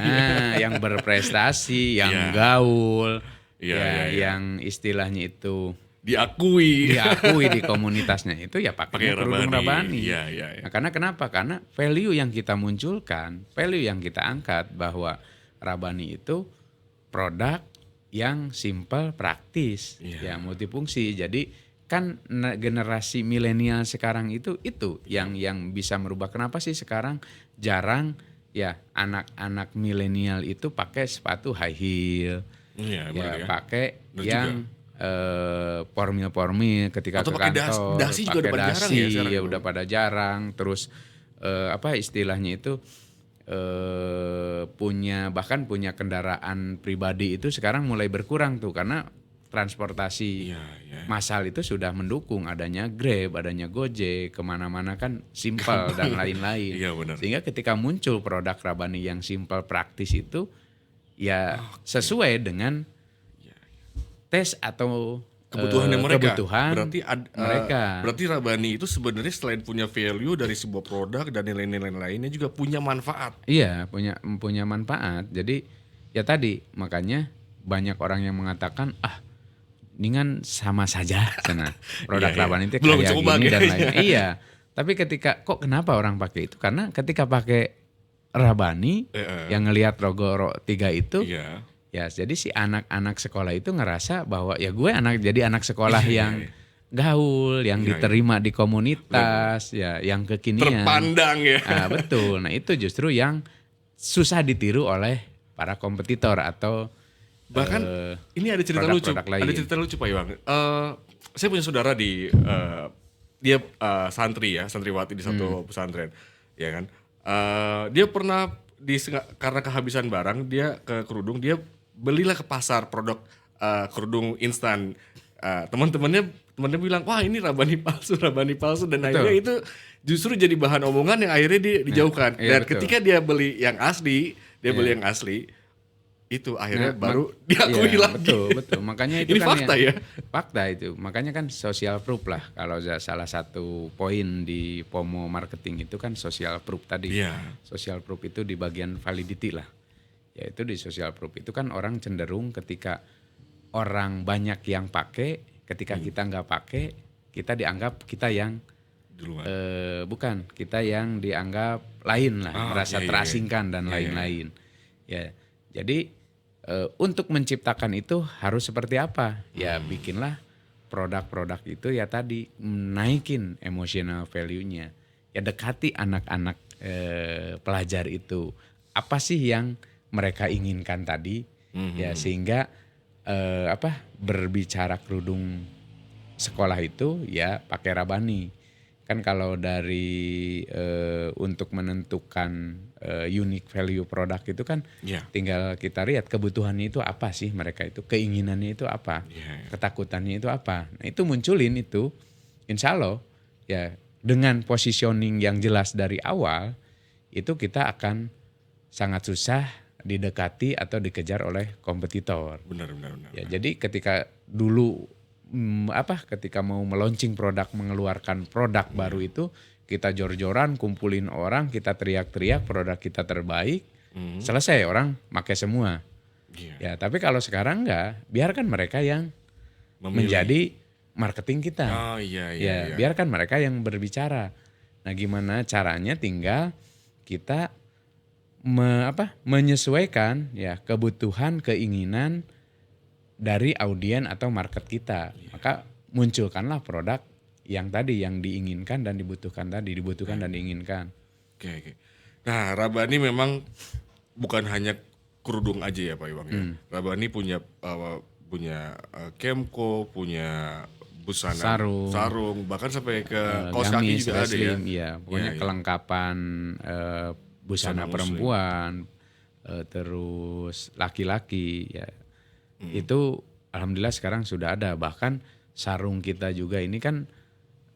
Speaker 2: Yang berprestasi, yang gaul, yang istilahnya itu
Speaker 1: diakui
Speaker 2: di komunitasnya itu ya pakai kerudung Rabani. Nah, karena kenapa? Karena value yang kita munculkan, value yang kita angkat bahwa Rabani itu produk yang simple, praktis, ya multifungsi. Jadi kan generasi milenial sekarang itu yang bisa merubah. Kenapa sih sekarang jarang ya anak-anak milenial itu pakai sepatu high heel, pakai yang formil ketika
Speaker 1: atau
Speaker 2: ke kantor,
Speaker 1: dasi juga udah pada jarang ya,
Speaker 2: udah pada jarang. Terus istilahnya itu bahkan punya kendaraan pribadi itu sekarang mulai berkurang tuh karena transportasi massal itu sudah mendukung adanya Grab, adanya Gojek, kemana-mana kan simpel dan lain-lain. Sehingga ketika muncul produk Rabani yang simpel praktis itu ya sesuai dengan tes atau
Speaker 1: kebutuhan mereka.
Speaker 2: Mereka.
Speaker 1: Berarti Rabani itu sebenarnya selain punya value dari sebuah produk dan nilai-nilai lainnya juga punya manfaat.
Speaker 2: Iya, punya manfaat. Jadi ya tadi makanya banyak orang yang mengatakan ini kan sama saja sana produk Rabani itu kayak gini dan lain. Iya. Tapi kenapa orang pakai itu? Karena ketika pakai Rabani yang ngelihat logo 3 itu ya jadi si anak-anak sekolah itu ngerasa bahwa ya gue jadi anak sekolah yang gaul, yang diterima di komunitas, ya yang kekinian.
Speaker 1: Terpandang ya.
Speaker 2: Betul. Nah itu justru yang susah ditiru oleh para kompetitor atau
Speaker 1: bahkan ini ada cerita lucu. Ada cerita lucu Pak Iwang. Saya punya saudara di dia santri ya, santriwati di satu pesantren, ya kan. Dia pernah karena kehabisan barang, dia ke kerudung, dia belilah ke pasar produk kerudung instan. Teman-temannya bilang, wah ini Rabani palsu, dan
Speaker 2: Betul.
Speaker 1: akhirnya itu justru jadi bahan omongan yang akhirnya dijauhkan.
Speaker 2: Iya,
Speaker 1: Dan
Speaker 2: betul.
Speaker 1: ketika dia beli yang asli, itu akhirnya
Speaker 2: Nah,
Speaker 1: baru diakui
Speaker 2: iya,
Speaker 1: lagi.
Speaker 2: Betul. Makanya itu
Speaker 1: Ini
Speaker 2: kan
Speaker 1: fakta ya.
Speaker 2: Fakta itu. Makanya kan social proof lah. Kalau salah satu poin di POMO marketing itu kan social proof tadi.
Speaker 1: Iya.
Speaker 2: Social proof itu di bagian validity lah. Yaitu di social proof itu kan orang cenderung ketika orang banyak yang pakai, ketika kita nggak pakai, kita dianggap kita yang
Speaker 1: Duluan.
Speaker 2: bukan, kita yang dianggap lain lah, merasa
Speaker 1: iya.
Speaker 2: terasingkan dan lain-lain. Ya, jadi untuk menciptakan itu harus seperti apa? Ya bikinlah produk-produk itu ya tadi naikin emotional value-nya. Ya dekati anak-anak pelajar itu. Apa sih yang mereka inginkan tadi? Ya sehingga berbicara kerudung sekolah itu ya pakai Rabani. Kan kalau dari untuk menentukan unique value produk itu kan
Speaker 1: Iya.
Speaker 2: tinggal kita lihat kebutuhannya itu apa sih mereka itu, keinginannya itu apa, ketakutannya itu apa. Nah itu munculin itu, insya Allah ya dengan positioning yang jelas dari awal itu kita akan sangat susah didekati atau dikejar oleh kompetitor.
Speaker 1: Benar.
Speaker 2: Ya jadi ketika dulu ketika mau meluncing produk, mengeluarkan produk baru itu kita jor-joran, kumpulin orang, kita teriak-teriak produk kita terbaik, selesai orang pakai semua.
Speaker 1: Iya.
Speaker 2: Ya tapi kalau sekarang enggak, biarkan mereka yang menjadi marketing kita.
Speaker 1: Oh iya.
Speaker 2: Ya biarkan mereka yang berbicara. Nah gimana caranya, tinggal kita menyesuaikan ya kebutuhan, keinginan dari audien atau market kita. Maka munculkanlah produk yang tadi yang diinginkan dan dibutuhkan tadi, dan diinginkan.
Speaker 1: Oke. Nah, Rabani memang bukan hanya kerudung aja ya Pak Iwang ya. Rabani punya Kemko, punya busana, sarung, bahkan sampai ke kaos kaki
Speaker 2: gamis,
Speaker 1: juga ada ya.
Speaker 2: wrestling, iya. Pokoknya kelengkapan busana perempuan, terus laki-laki ya. Itu alhamdulillah sekarang sudah ada. Bahkan sarung kita juga ini kan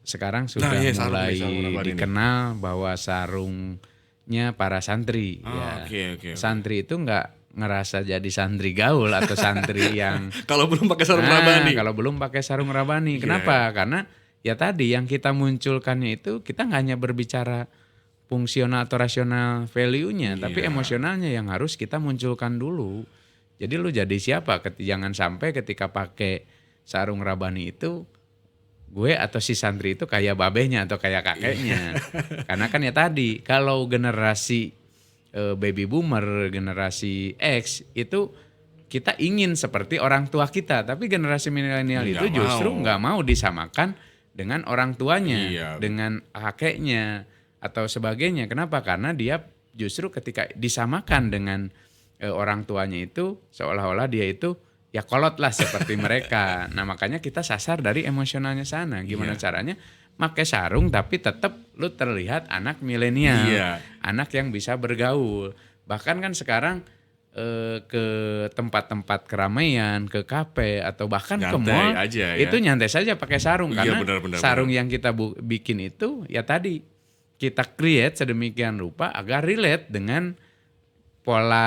Speaker 2: sekarang sudah mulai dikenal bahwa sarungnya para santri.
Speaker 1: Okay.
Speaker 2: Santri itu nggak ngerasa jadi santri gaul atau santri yang
Speaker 1: kalau belum pakai sarung Rabani.
Speaker 2: Kalau belum pakai sarung Rabani. Kenapa? Karena ya tadi yang kita munculkannya itu kita nggak hanya berbicara fungsional atau rasional value-nya, tapi emosionalnya yang harus kita munculkan dulu. Jadi lu jadi siapa? Jangan sampai ketika pakai sarung Rabani itu gue atau si santri itu kayak babehnya atau kayak kakeknya. Karena kan ya tadi kalau generasi baby boomer, generasi X itu kita ingin seperti orang tua kita, tapi generasi milenial itu justru nggak mau disamakan dengan orang tuanya, dengan kakeknya atau sebagainya. Kenapa? Karena dia justru ketika disamakan dengan orang tuanya itu seolah-olah dia itu ya kolot lah seperti mereka. Nah makanya kita sasar dari emosionalnya sana. Gimana caranya? Pakai sarung tapi tetap lu terlihat anak milenial, anak yang bisa bergaul. Bahkan kan sekarang ke tempat-tempat keramaian, ke kafe atau bahkan nyantai ke mall aja, ya? Itu nyantai saja pakai sarung karena sarung yang kita bikin itu ya tadi kita create sedemikian rupa agar relate dengan pola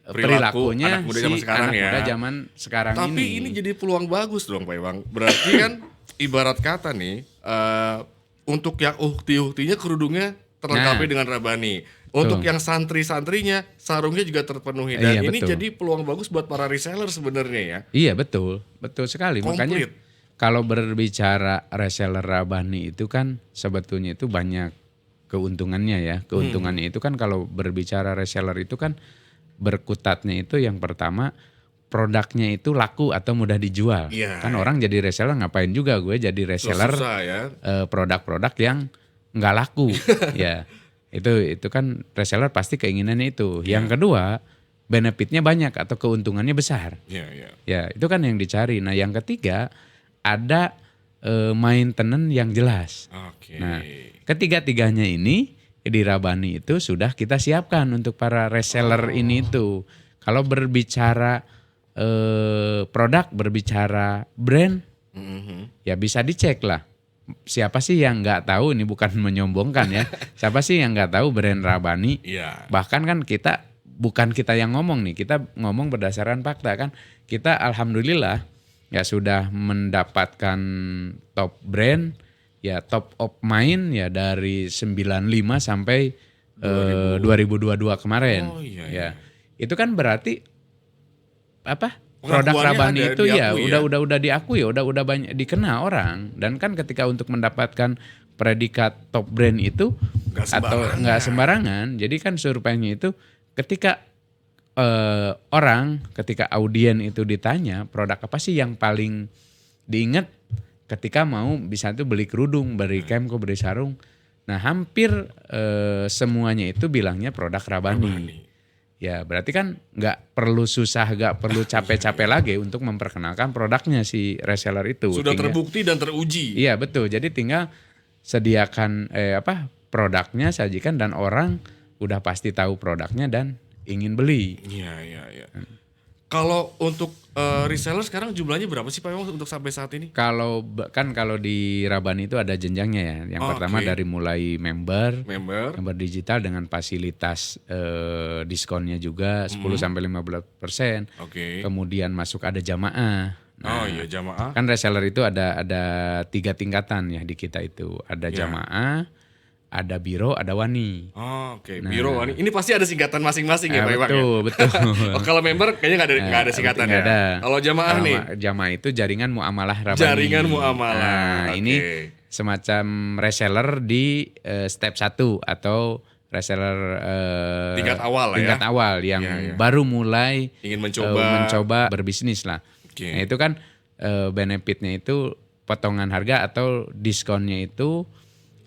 Speaker 2: perilakunya
Speaker 1: anak muda zaman sekarang
Speaker 2: anak muda zaman sekarang ini.
Speaker 1: Tapi ini jadi peluang bagus dong Pak Iwang. Berarti kan ibarat kata nih untuk yang uhti-uhtinya kerudungnya terlengkapi dengan Rabani. Untuk yang santri-santrinya sarungnya juga terpenuhi dan ini jadi peluang bagus buat para reseller sebenarnya ya.
Speaker 2: Iya betul sekali. Komplit. Makanya kalau berbicara reseller Rabani itu kan sebetulnya itu banyak keuntungannya ya. Keuntungannya itu kan kalau berbicara reseller itu kan berkutatnya itu yang pertama produknya itu laku atau mudah dijual. Kan orang jadi reseller ngapain juga gue jadi reseller produk-produk yang nggak laku. Ya itu kan reseller pasti keinginannya itu. Yang kedua benefitnya banyak atau keuntungannya besar. Ya itu kan yang dicari. Nah yang ketiga ada maintenance yang jelas.
Speaker 1: Oke.
Speaker 2: Nah, ketiga-tiganya ini di Rabani itu sudah kita siapkan untuk para reseller ini tuh. Kalau berbicara produk, berbicara brand, ya bisa dicek lah. Siapa sih yang nggak tahu, ini bukan menyombongkan ya. Siapa sih yang nggak tahu brand Rabani?
Speaker 1: Iya.
Speaker 2: Bahkan kan bukan kita yang ngomong nih, kita ngomong berdasarkan fakta kan. Kita alhamdulillah ya sudah mendapatkan top brand, ya top of mind ya dari 95 sampai 2022 kemarin.
Speaker 1: Oh, iya.
Speaker 2: Ya. Itu kan berarti produk
Speaker 1: Pengakuannya
Speaker 2: Rabani
Speaker 1: ada
Speaker 2: itu ya
Speaker 1: diakui ya?
Speaker 2: udah diakui ya, udah banyak dikenal orang. Dan kan ketika untuk mendapatkan predikat top brand itu nggak sembarangan. Jadi kan surveinya itu ketika ketika audien itu ditanya produk apa sih yang paling diingat ketika mau bisa tuh beli kerudung, beli kemko, beli sarung. Nah hampir semuanya itu bilangnya produk Rabani. Ya berarti kan nggak perlu susah, nggak perlu capek-capek lagi untuk memperkenalkan produknya si reseller itu.
Speaker 1: Sudah terbukti dan teruji.
Speaker 2: Iya betul. Jadi tinggal sediakan produknya, sajikan, dan orang udah pasti tahu produknya dan ingin beli.
Speaker 1: Iya. Kalau untuk reseller sekarang jumlahnya berapa sih Pak Iwang untuk sampai saat ini?
Speaker 2: Kalau di Rabani itu ada jenjangnya ya. Yang pertama dari mulai member digital dengan fasilitas diskonnya juga 10-15%.
Speaker 1: Oke.
Speaker 2: Kemudian masuk ada jamaah. Nah,
Speaker 1: jamaah.
Speaker 2: Kan reseller itu ada 3 tingkatan ya di kita itu. Ada jamaah, ada biro, ada wani.
Speaker 1: Oke. Biro, wani. Ini pasti ada singkatan masing-masing ya Pak Iwang ya?
Speaker 2: Betul.
Speaker 1: Kalau member kayaknya nggak ada singkatan ya. Kalau jamaah nih?
Speaker 2: Jamaah itu jaringan muamalah Rabani.
Speaker 1: Jaringan muamalah.
Speaker 2: Nah, ini semacam reseller di step 1 atau reseller
Speaker 1: tingkat awal
Speaker 2: tingkat awal yang baru mulai
Speaker 1: ingin mencoba
Speaker 2: berbisnis lah. Nah, itu kan benefitnya itu potongan harga atau diskonnya itu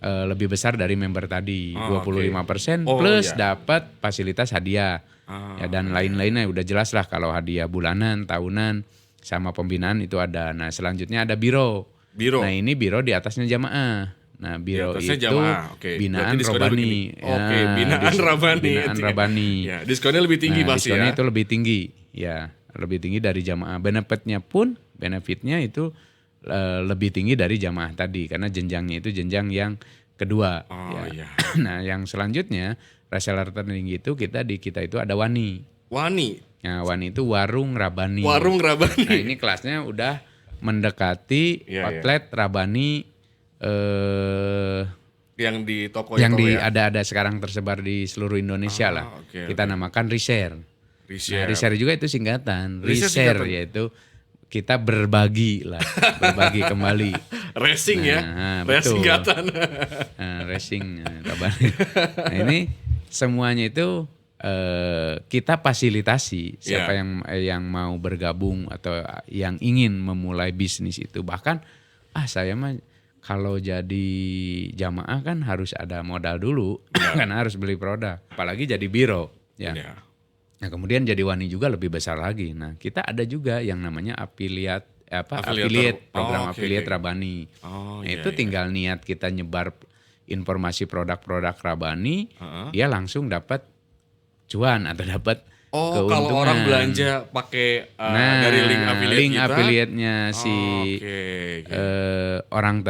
Speaker 2: lebih besar dari member tadi, 25% plus dapat fasilitas hadiah. Ya, dan lain-lainnya udah jelas lah kalau hadiah bulanan, tahunan sama pembinaan itu ada. Nah, selanjutnya ada biro. Nah, ini biro di atasnya jamaah. Nah, biro itu binaan Rabani.
Speaker 1: Binaan Rabani.
Speaker 2: Binaan Rabani.
Speaker 1: Ya, diskonnya lebih tinggi pasti ya.
Speaker 2: Diskonnya itu lebih tinggi. Ya, lebih tinggi dari jamaah. Benefitnya itu lebih tinggi dari jamaah tadi karena jenjangnya itu jenjang yang kedua. Nah, yang selanjutnya reseller tertinggi itu kita itu ada wani. Nah, wani itu warung Rabani. Nah, ini kelasnya udah mendekati outlet Rabani
Speaker 1: yang di toko
Speaker 2: yang
Speaker 1: itu
Speaker 2: ada sekarang tersebar di seluruh Indonesia lah. Kita namakan reshare. Nah, reshare juga itu singkatan. Reshare yaitu kita berbagi kembali.
Speaker 1: Racing ya.
Speaker 2: Racing singkatan. Racing Rabani. Nah, ini semuanya itu kita fasilitasi siapa yang mau bergabung atau yang ingin memulai bisnis itu. Bahkan saya mah kalau jadi jamaah kan harus ada modal dulu karena harus beli produk, apalagi jadi biro ya. Nah, kemudian jadi wani juga lebih besar lagi. Nah, kita ada juga yang namanya affiliate program affiliate Rabani. Itu tinggal niat kita nyebar informasi produk-produk Rabani, dia langsung dapat cuan atau dapat keuntungan.
Speaker 1: Kalau orang belanja pakai dari link
Speaker 2: affiliate-nya orang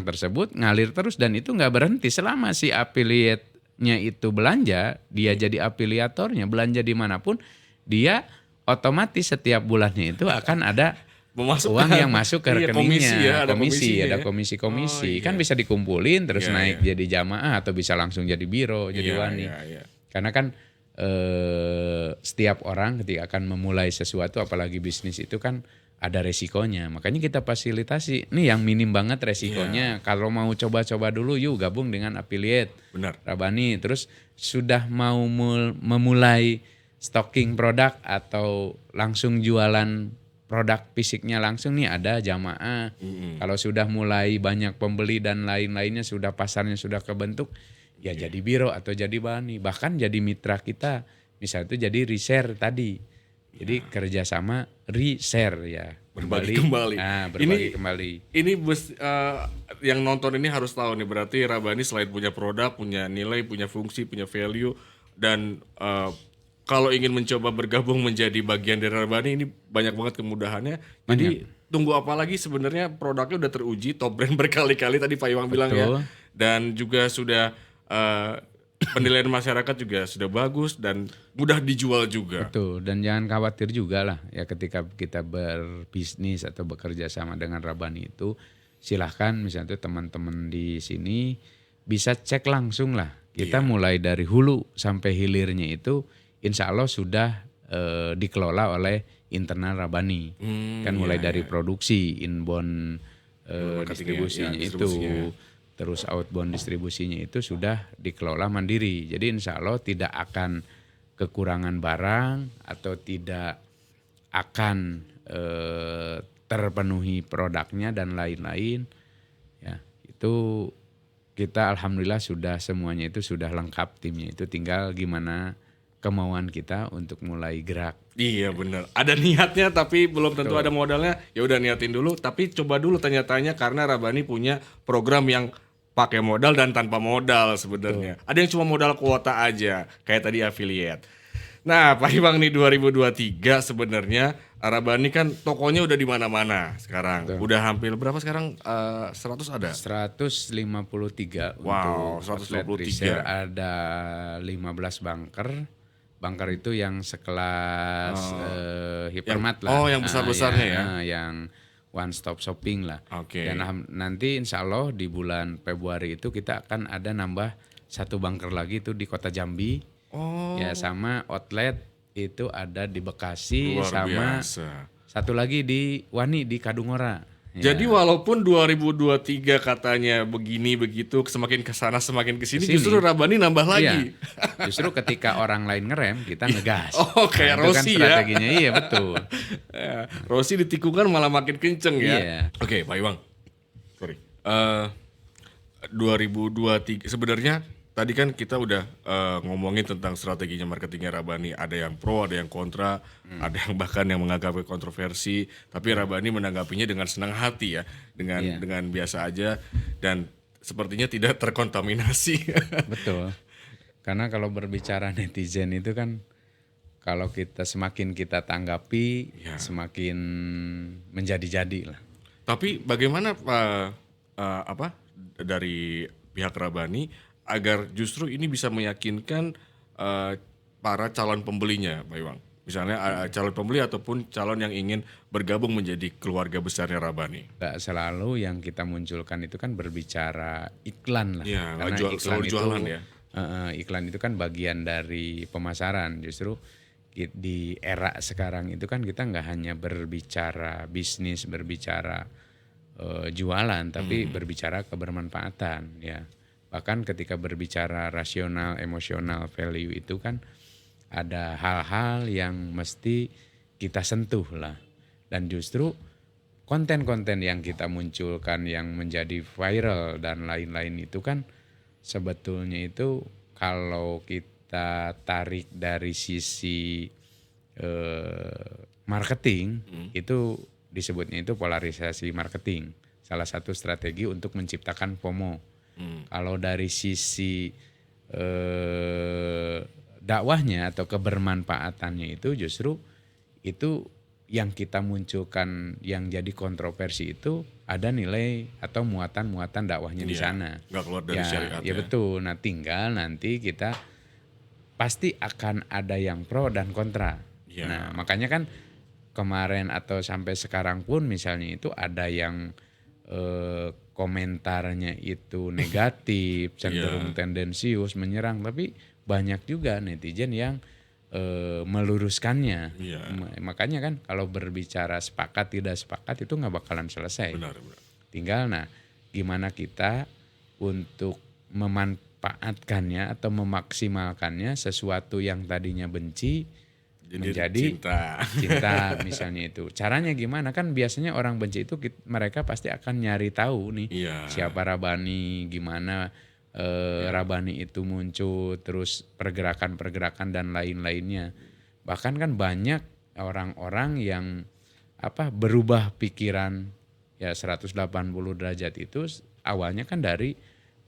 Speaker 2: tersebut ngalir terus, dan itu nggak berhenti selama si affiliate-nya itu belanja, dia jadi afiliatornya, belanja dimanapun, dia otomatis setiap bulannya itu akan ada uang yang masuk ke rekeningnya, ada komisi, kan bisa dikumpulin terus naik jadi jamaah atau bisa langsung jadi biro, jadi wani. Karena kan setiap orang ketika akan memulai sesuatu, apalagi bisnis itu kan ada resikonya. Makanya kita fasilitasi. Nih yang minim banget resikonya. Kalau mau coba-coba dulu, yuk gabung dengan affiliate Rabani. Terus sudah mau memulai stocking produk atau langsung jualan produk fisiknya langsung, nih ada jamaah. Kalau sudah mulai banyak pembeli dan lain-lainnya, sudah pasarnya sudah kebentuk, ya jadi biro atau jadi wani, bahkan jadi mitra kita, misalnya itu jadi reshare tadi. Jadi kerjasama reshare ya.
Speaker 1: Berbagi kembali.
Speaker 2: Berbagi kembali.
Speaker 1: Ini yang nonton ini harus tahu nih, berarti Rabani selain punya produk, punya nilai, punya fungsi, punya value, dan kalau ingin mencoba bergabung menjadi bagian dari Rabani ini banyak banget kemudahannya. Jadi tunggu apa lagi, sebenarnya produknya udah teruji, top brand berkali-kali tadi Pak Iwang bilang ya, dan juga sudah penilaian masyarakat juga sudah bagus dan mudah dijual juga.
Speaker 2: Betul, dan jangan khawatir juga lah ya ketika kita berbisnis atau bekerja sama dengan Rabani itu, silahkan misalnya tuh teman-teman di sini bisa cek langsung lah. Kita mulai dari hulu sampai hilirnya itu insya Allah sudah dikelola oleh internal Rabani. Kan mulai dari produksi, inbound distribusinya itu, terus outbound distribusinya itu sudah dikelola mandiri. Jadi insya Allah tidak akan kekurangan barang atau tidak akan terpenuhi produknya dan lain-lain. Ya, itu kita alhamdulillah sudah semuanya itu sudah lengkap timnya. Itu tinggal gimana kemauan kita untuk mulai gerak.
Speaker 1: Iya benar. Ada niatnya tapi belum tentu ada modalnya. Ya udah niatin dulu, tapi coba dulu tanya-tanya karena Rabani punya program yang pakai modal dan tanpa modal sebenarnya. Ada yang cuma modal kuota aja, kayak tadi affiliate. Nah, Pak Iwang nih 2023 sebenarnya Rabani kan tokonya udah di mana-mana sekarang. Udah hampir berapa sekarang? 100 ada?
Speaker 2: 153
Speaker 1: Wow,
Speaker 2: untuk
Speaker 1: 153.
Speaker 2: Ada 15 bunker. Bunker itu yang sekelas Hypermart lah.
Speaker 1: Oh, yang besar-besarnya ya.
Speaker 2: Yang one stop shopping lah.
Speaker 1: Oke.
Speaker 2: Dan nanti insya Allah di bulan Februari itu kita akan ada nambah satu bunker lagi itu di Kota Jambi.
Speaker 1: Oh.
Speaker 2: Ya sama outlet itu ada di Bekasi.
Speaker 1: Luar
Speaker 2: sama
Speaker 1: biasa.
Speaker 2: satu lagi di Wani di Kadungora. Ya.
Speaker 1: Jadi walaupun 2023 katanya begini begitu, semakin kesana semakin kesini, justru Rabani nambah lagi.
Speaker 2: Iya. Justru ketika orang lain ngerem kita ngegas.
Speaker 1: Oh kayak Rossi
Speaker 2: kan strateginya, ya. Iya betul.
Speaker 1: Rossi ditikungkan malah makin kenceng ya.
Speaker 2: Iya.
Speaker 1: Oke, Pak Iwang. Sorry. 2023 sebenarnya tadi kan kita udah ngomongin tentang strateginya marketingnya Rabani. Ada yang pro, ada yang kontra, ada yang bahkan yang menganggapnya kontroversi. Tapi Rabani menanggapinya dengan senang hati ya, dengan biasa aja dan sepertinya tidak terkontaminasi.
Speaker 2: Betul. Karena kalau berbicara netizen itu kan, kalau semakin kita tanggapi, semakin menjadi-jadi lah.
Speaker 1: Tapi bagaimana dari pihak Rabani agar justru ini bisa meyakinkan para calon pembelinya, Pak Iwang. Misalnya calon pembeli ataupun calon yang ingin bergabung menjadi keluarga besarnya Rabani.
Speaker 2: Gak selalu yang kita munculkan itu kan berbicara iklan lah.
Speaker 1: Ya,
Speaker 2: karena
Speaker 1: iklan itu jualan ya.
Speaker 2: Iklan itu kan bagian dari pemasaran. Justru di era sekarang itu kan kita nggak hanya berbicara bisnis, berbicara jualan, tapi berbicara kebermanfaatan ya. Bahkan ketika berbicara rasional, emosional, value itu kan ada hal-hal yang mesti kita sentuh lah. Dan justru konten-konten yang kita munculkan yang menjadi viral dan lain-lain itu kan sebetulnya itu kalau kita tarik dari sisi marketing itu disebutnya itu polarisasi marketing. Salah satu strategi untuk menciptakan FOMO. Kalau dari sisi dakwahnya atau kebermanfaatannya itu justru itu yang kita munculkan yang jadi kontroversi itu ada nilai atau muatan-muatan dakwahnya di sana.
Speaker 1: Nggak keluar dari syariat
Speaker 2: ya. Betul. Nah tinggal nanti kita pasti akan ada yang pro dan kontra. Ya. Nah makanya kan kemarin atau sampai sekarang pun misalnya itu ada yang komentarnya itu negatif, cenderung tendensius, menyerang, tapi banyak juga netizen yang meluruskannya. Makanya kan kalau berbicara sepakat tidak sepakat itu nggak bakalan selesai.
Speaker 1: Benar.
Speaker 2: Tinggal gimana kita untuk memanfaatkannya atau memaksimalkannya sesuatu yang tadinya benci menjadi cinta misalnya itu. Caranya gimana? Kan biasanya orang benci itu mereka pasti akan nyari tahu nih siapa Rabani, gimana Rabani itu muncul, terus pergerakan-pergerakan dan lain-lainnya. Bahkan kan banyak orang-orang yang berubah pikiran ya 180 derajat itu awalnya kan dari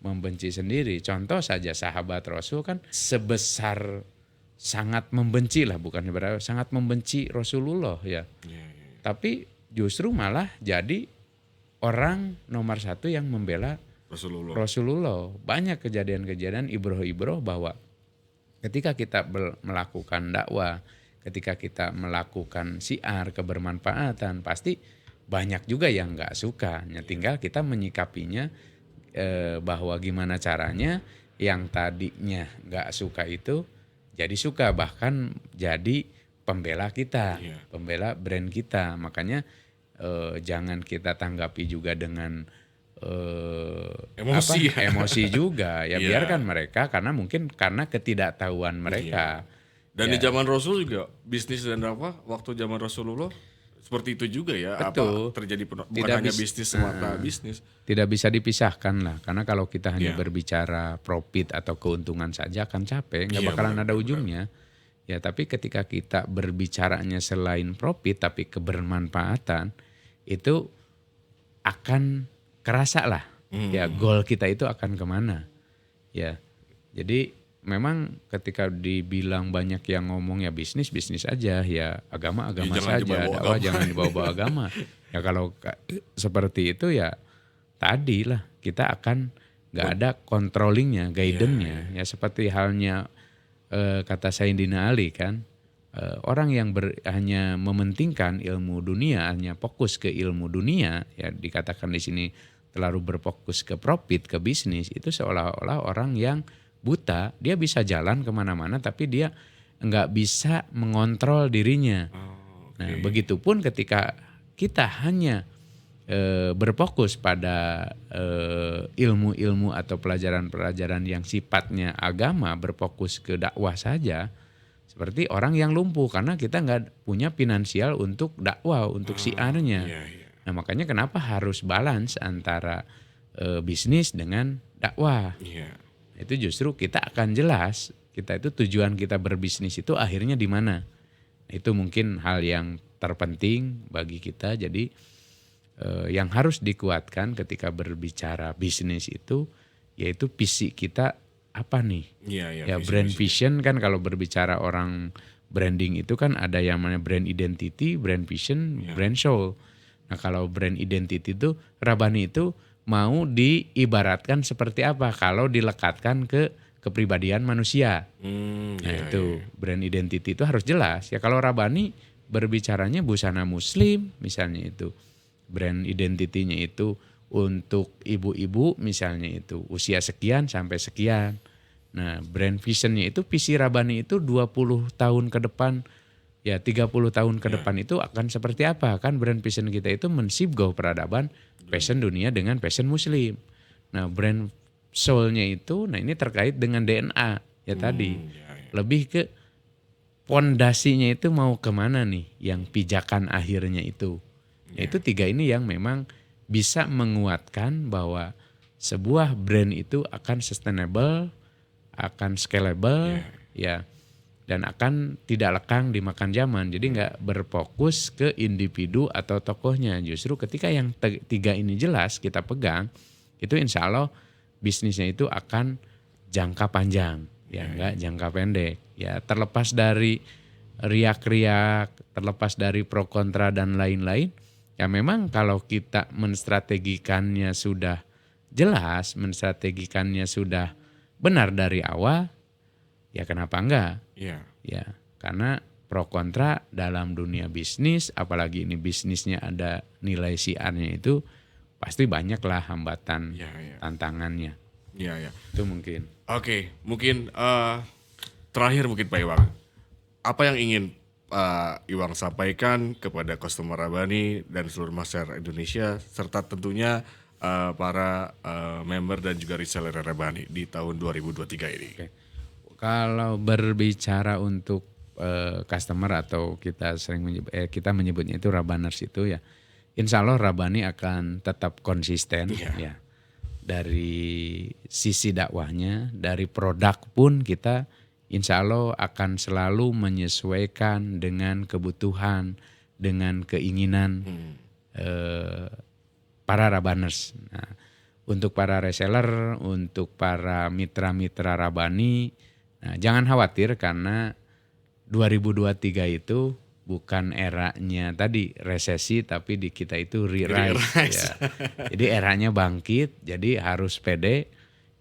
Speaker 2: membenci sendiri. Contoh saja sahabat Rasul kan sebesar sangat membenci lah, bukan berarti sangat membenci Rasulullah ya. Tapi justru malah jadi orang nomor satu yang membela Rasulullah. Banyak kejadian-kejadian ibroh-ibroh bahwa ketika kita melakukan dakwah, ketika kita melakukan syiar kebermanfaatan, pasti banyak juga yang nggak suka. Tinggal kita menyikapinya bahwa gimana caranya yang tadinya nggak suka itu jadi suka, bahkan jadi pembela kita, pembela brand kita. Makanya jangan kita tanggapi juga dengan emosi juga ya. Biarkan mereka, karena mungkin karena ketidaktahuan mereka.
Speaker 1: Dan di zaman Rasul juga bisnis dan waktu zaman Rasulullah seperti itu juga ya.
Speaker 2: Betul.
Speaker 1: Terjadi bukan hanya bisnis semata bisnis.
Speaker 2: Tidak bisa dipisahkan lah, karena kalau kita hanya berbicara profit atau keuntungan saja akan capek, nggak bakalan ada ujungnya. Ya, tapi ketika kita berbicaranya selain profit tapi kebermanfaatan, itu akan kerasa lah. Ya, goal kita itu akan kemana. Ya, jadi memang ketika dibilang banyak yang ngomong ya bisnis aja, ya agama saja, dakwah jangan dibawa-bawa agama. Ya kalau seperti itu ya tadi lah kita akan nggak ada controllingnya, guidance-nya. Ya seperti halnya kata Sayyidina Ali kan, orang yang hanya mementingkan ilmu dunia, hanya fokus ke ilmu dunia, ya dikatakan di sini terlalu berfokus ke profit, ke bisnis, itu seolah-olah orang yang buta. Dia bisa jalan kemana-mana tapi dia nggak bisa mengontrol dirinya. Nah begitupun ketika kita hanya berfokus pada ilmu-ilmu atau pelajaran-pelajaran yang sifatnya agama, berfokus ke dakwah saja, seperti orang yang lumpuh karena kita nggak punya finansial untuk dakwah, untuk syiarnya. Nah makanya kenapa harus balance antara bisnis dengan dakwah. Itu justru kita akan jelas kita itu tujuan kita berbisnis itu akhirnya di mana. Itu mungkin hal yang terpenting bagi kita. Jadi yang harus dikuatkan ketika berbicara bisnis itu yaitu visi kita apa nih? Ya brand vision kan, kalau berbicara orang branding itu kan ada yang namanya brand identity, brand vision, brand soul. Nah kalau brand identity itu Rabbani itu mau diibaratkan seperti apa kalau dilekatkan ke kepribadian manusia. Itu brand identity itu harus jelas. Ya kalau Rabbani berbicaranya busana muslim misalnya, itu brand identity-nya itu untuk ibu-ibu misalnya, itu usia sekian sampai sekian. Nah brand vision-nya itu visi Rabbani itu 20 tahun ke depan, ya 30 tahun ke depan itu akan seperti apa. Kan brand vision kita itu mensibgoh peradaban fashion dunia dengan fashion muslim. Nah brand soul-nya itu, nah ini terkait dengan DNA ya tadi. Lebih ke pondasinya itu mau kemana nih, yang pijakan akhirnya itu. Itu tiga ini yang memang bisa menguatkan bahwa sebuah brand itu akan sustainable, akan scalable, ya, dan akan tidak lekang dimakan zaman. Jadi nggak berfokus ke individu atau tokohnya. Justru ketika yang tiga ini jelas kita pegang, itu insya Allah bisnisnya itu akan jangka panjang, ya nggak jangka pendek. Ya terlepas dari riak-riak, terlepas dari pro kontra dan lain-lain. Ya memang kalau kita menstrategikannya sudah jelas, menstrategikannya sudah benar dari awal, ya kenapa enggak? Ya, karena pro kontra dalam dunia bisnis, apalagi ini bisnisnya ada nilai syiarnya, itu pasti banyaklah hambatan, tantangannya. Itu mungkin.
Speaker 1: Oke, mungkin terakhir mungkin Pak Iwang, apa yang ingin Iwang sampaikan kepada customer Rabbani dan seluruh masyarakat Indonesia serta tentunya para member dan juga reseller Rabbani di tahun 2023 ini?
Speaker 2: Kalau berbicara untuk customer atau kita kita menyebutnya itu Rabbανers itu ya, insya Allah Rabbani akan tetap konsisten ya. Dari sisi dakwahnya, dari produk pun kita insya Allah akan selalu menyesuaikan dengan kebutuhan, dengan keinginan para Rabaners. Nah, untuk para reseller, untuk para mitra-mitra Rabani, nah, jangan khawatir karena 2023 itu bukan eranya tadi resesi, tapi di kita itu re-rise. Ya. Jadi eranya bangkit, jadi harus pede.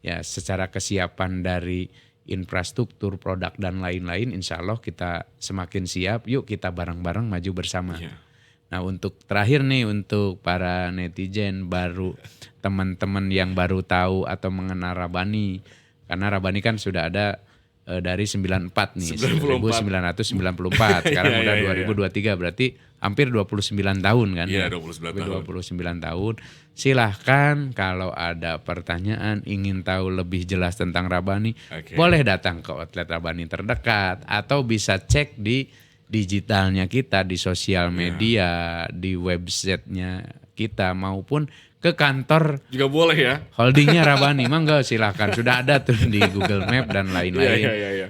Speaker 2: Ya, secara kesiapan dari infrastruktur, produk dan lain-lain, insya Allah kita semakin siap. Yuk kita bareng-bareng maju bersama. Yeah. Nah untuk terakhir nih untuk para netizen baru, teman-teman yang baru tahu atau mengenal Rabani, karena Rabani kan sudah ada dari 94 nih, 1994. Sekarang udah 2023, berarti hampir 29 tahun kan?
Speaker 1: Iya, 29
Speaker 2: tahun. Silahkan kalau ada pertanyaan, ingin tahu lebih jelas tentang Rabani, boleh datang ke outlet Rabani terdekat atau bisa cek di digitalnya kita, di sosial media, di websitenya kita maupun ke kantor
Speaker 1: juga boleh ya.
Speaker 2: Holdingnya Rabani, mangga silahkan, sudah ada tuh di Google Map dan lain-lain.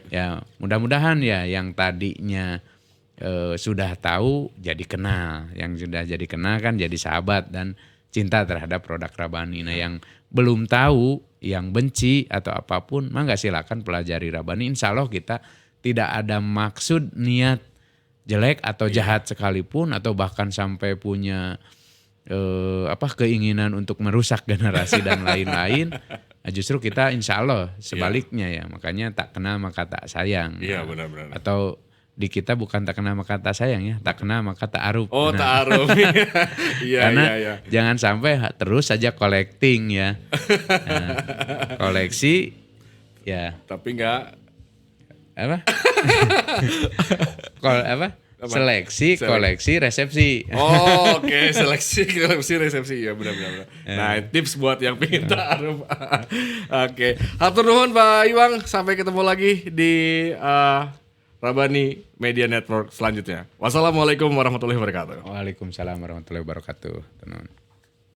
Speaker 2: Ya mudah-mudahan ya yang tadinya sudah tahu jadi kenal, yang sudah jadi kenal kan jadi sahabat dan cinta terhadap produk Rabani. Nah yang belum tahu, yang benci atau apapun, mangga silahkan pelajari Rabani. Insya Allah kita tidak ada maksud niat jelek atau jahat sekalipun atau bahkan sampai punya keinginan untuk merusak generasi dan lain-lain. Nah, justru kita insya Allah sebaliknya ya, makanya tak kenal maka tak sayang.
Speaker 1: Iya benar-benar.
Speaker 2: Atau di kita bukan tak kenal maka tak sayang ya, tak kenal maka tak aruf.
Speaker 1: Oh nah, tak aruf.
Speaker 2: Karena jangan sampai terus saja collecting ya. Nah, koleksi ya.
Speaker 1: Tapi enggak
Speaker 2: seleksi, koleksi, resepsi.
Speaker 1: Oh, oke. Seleksi, koleksi, resepsi. Ya benar-benar. Nah, tips buat yang pengen taruh. Oke. Hatur nuhun Pak Iwang. Sampai ketemu lagi di Rabani Media Network selanjutnya. Wassalamualaikum warahmatullahi wabarakatuh.
Speaker 2: Waalaikumsalam warahmatullahi wabarakatuh. Tenun.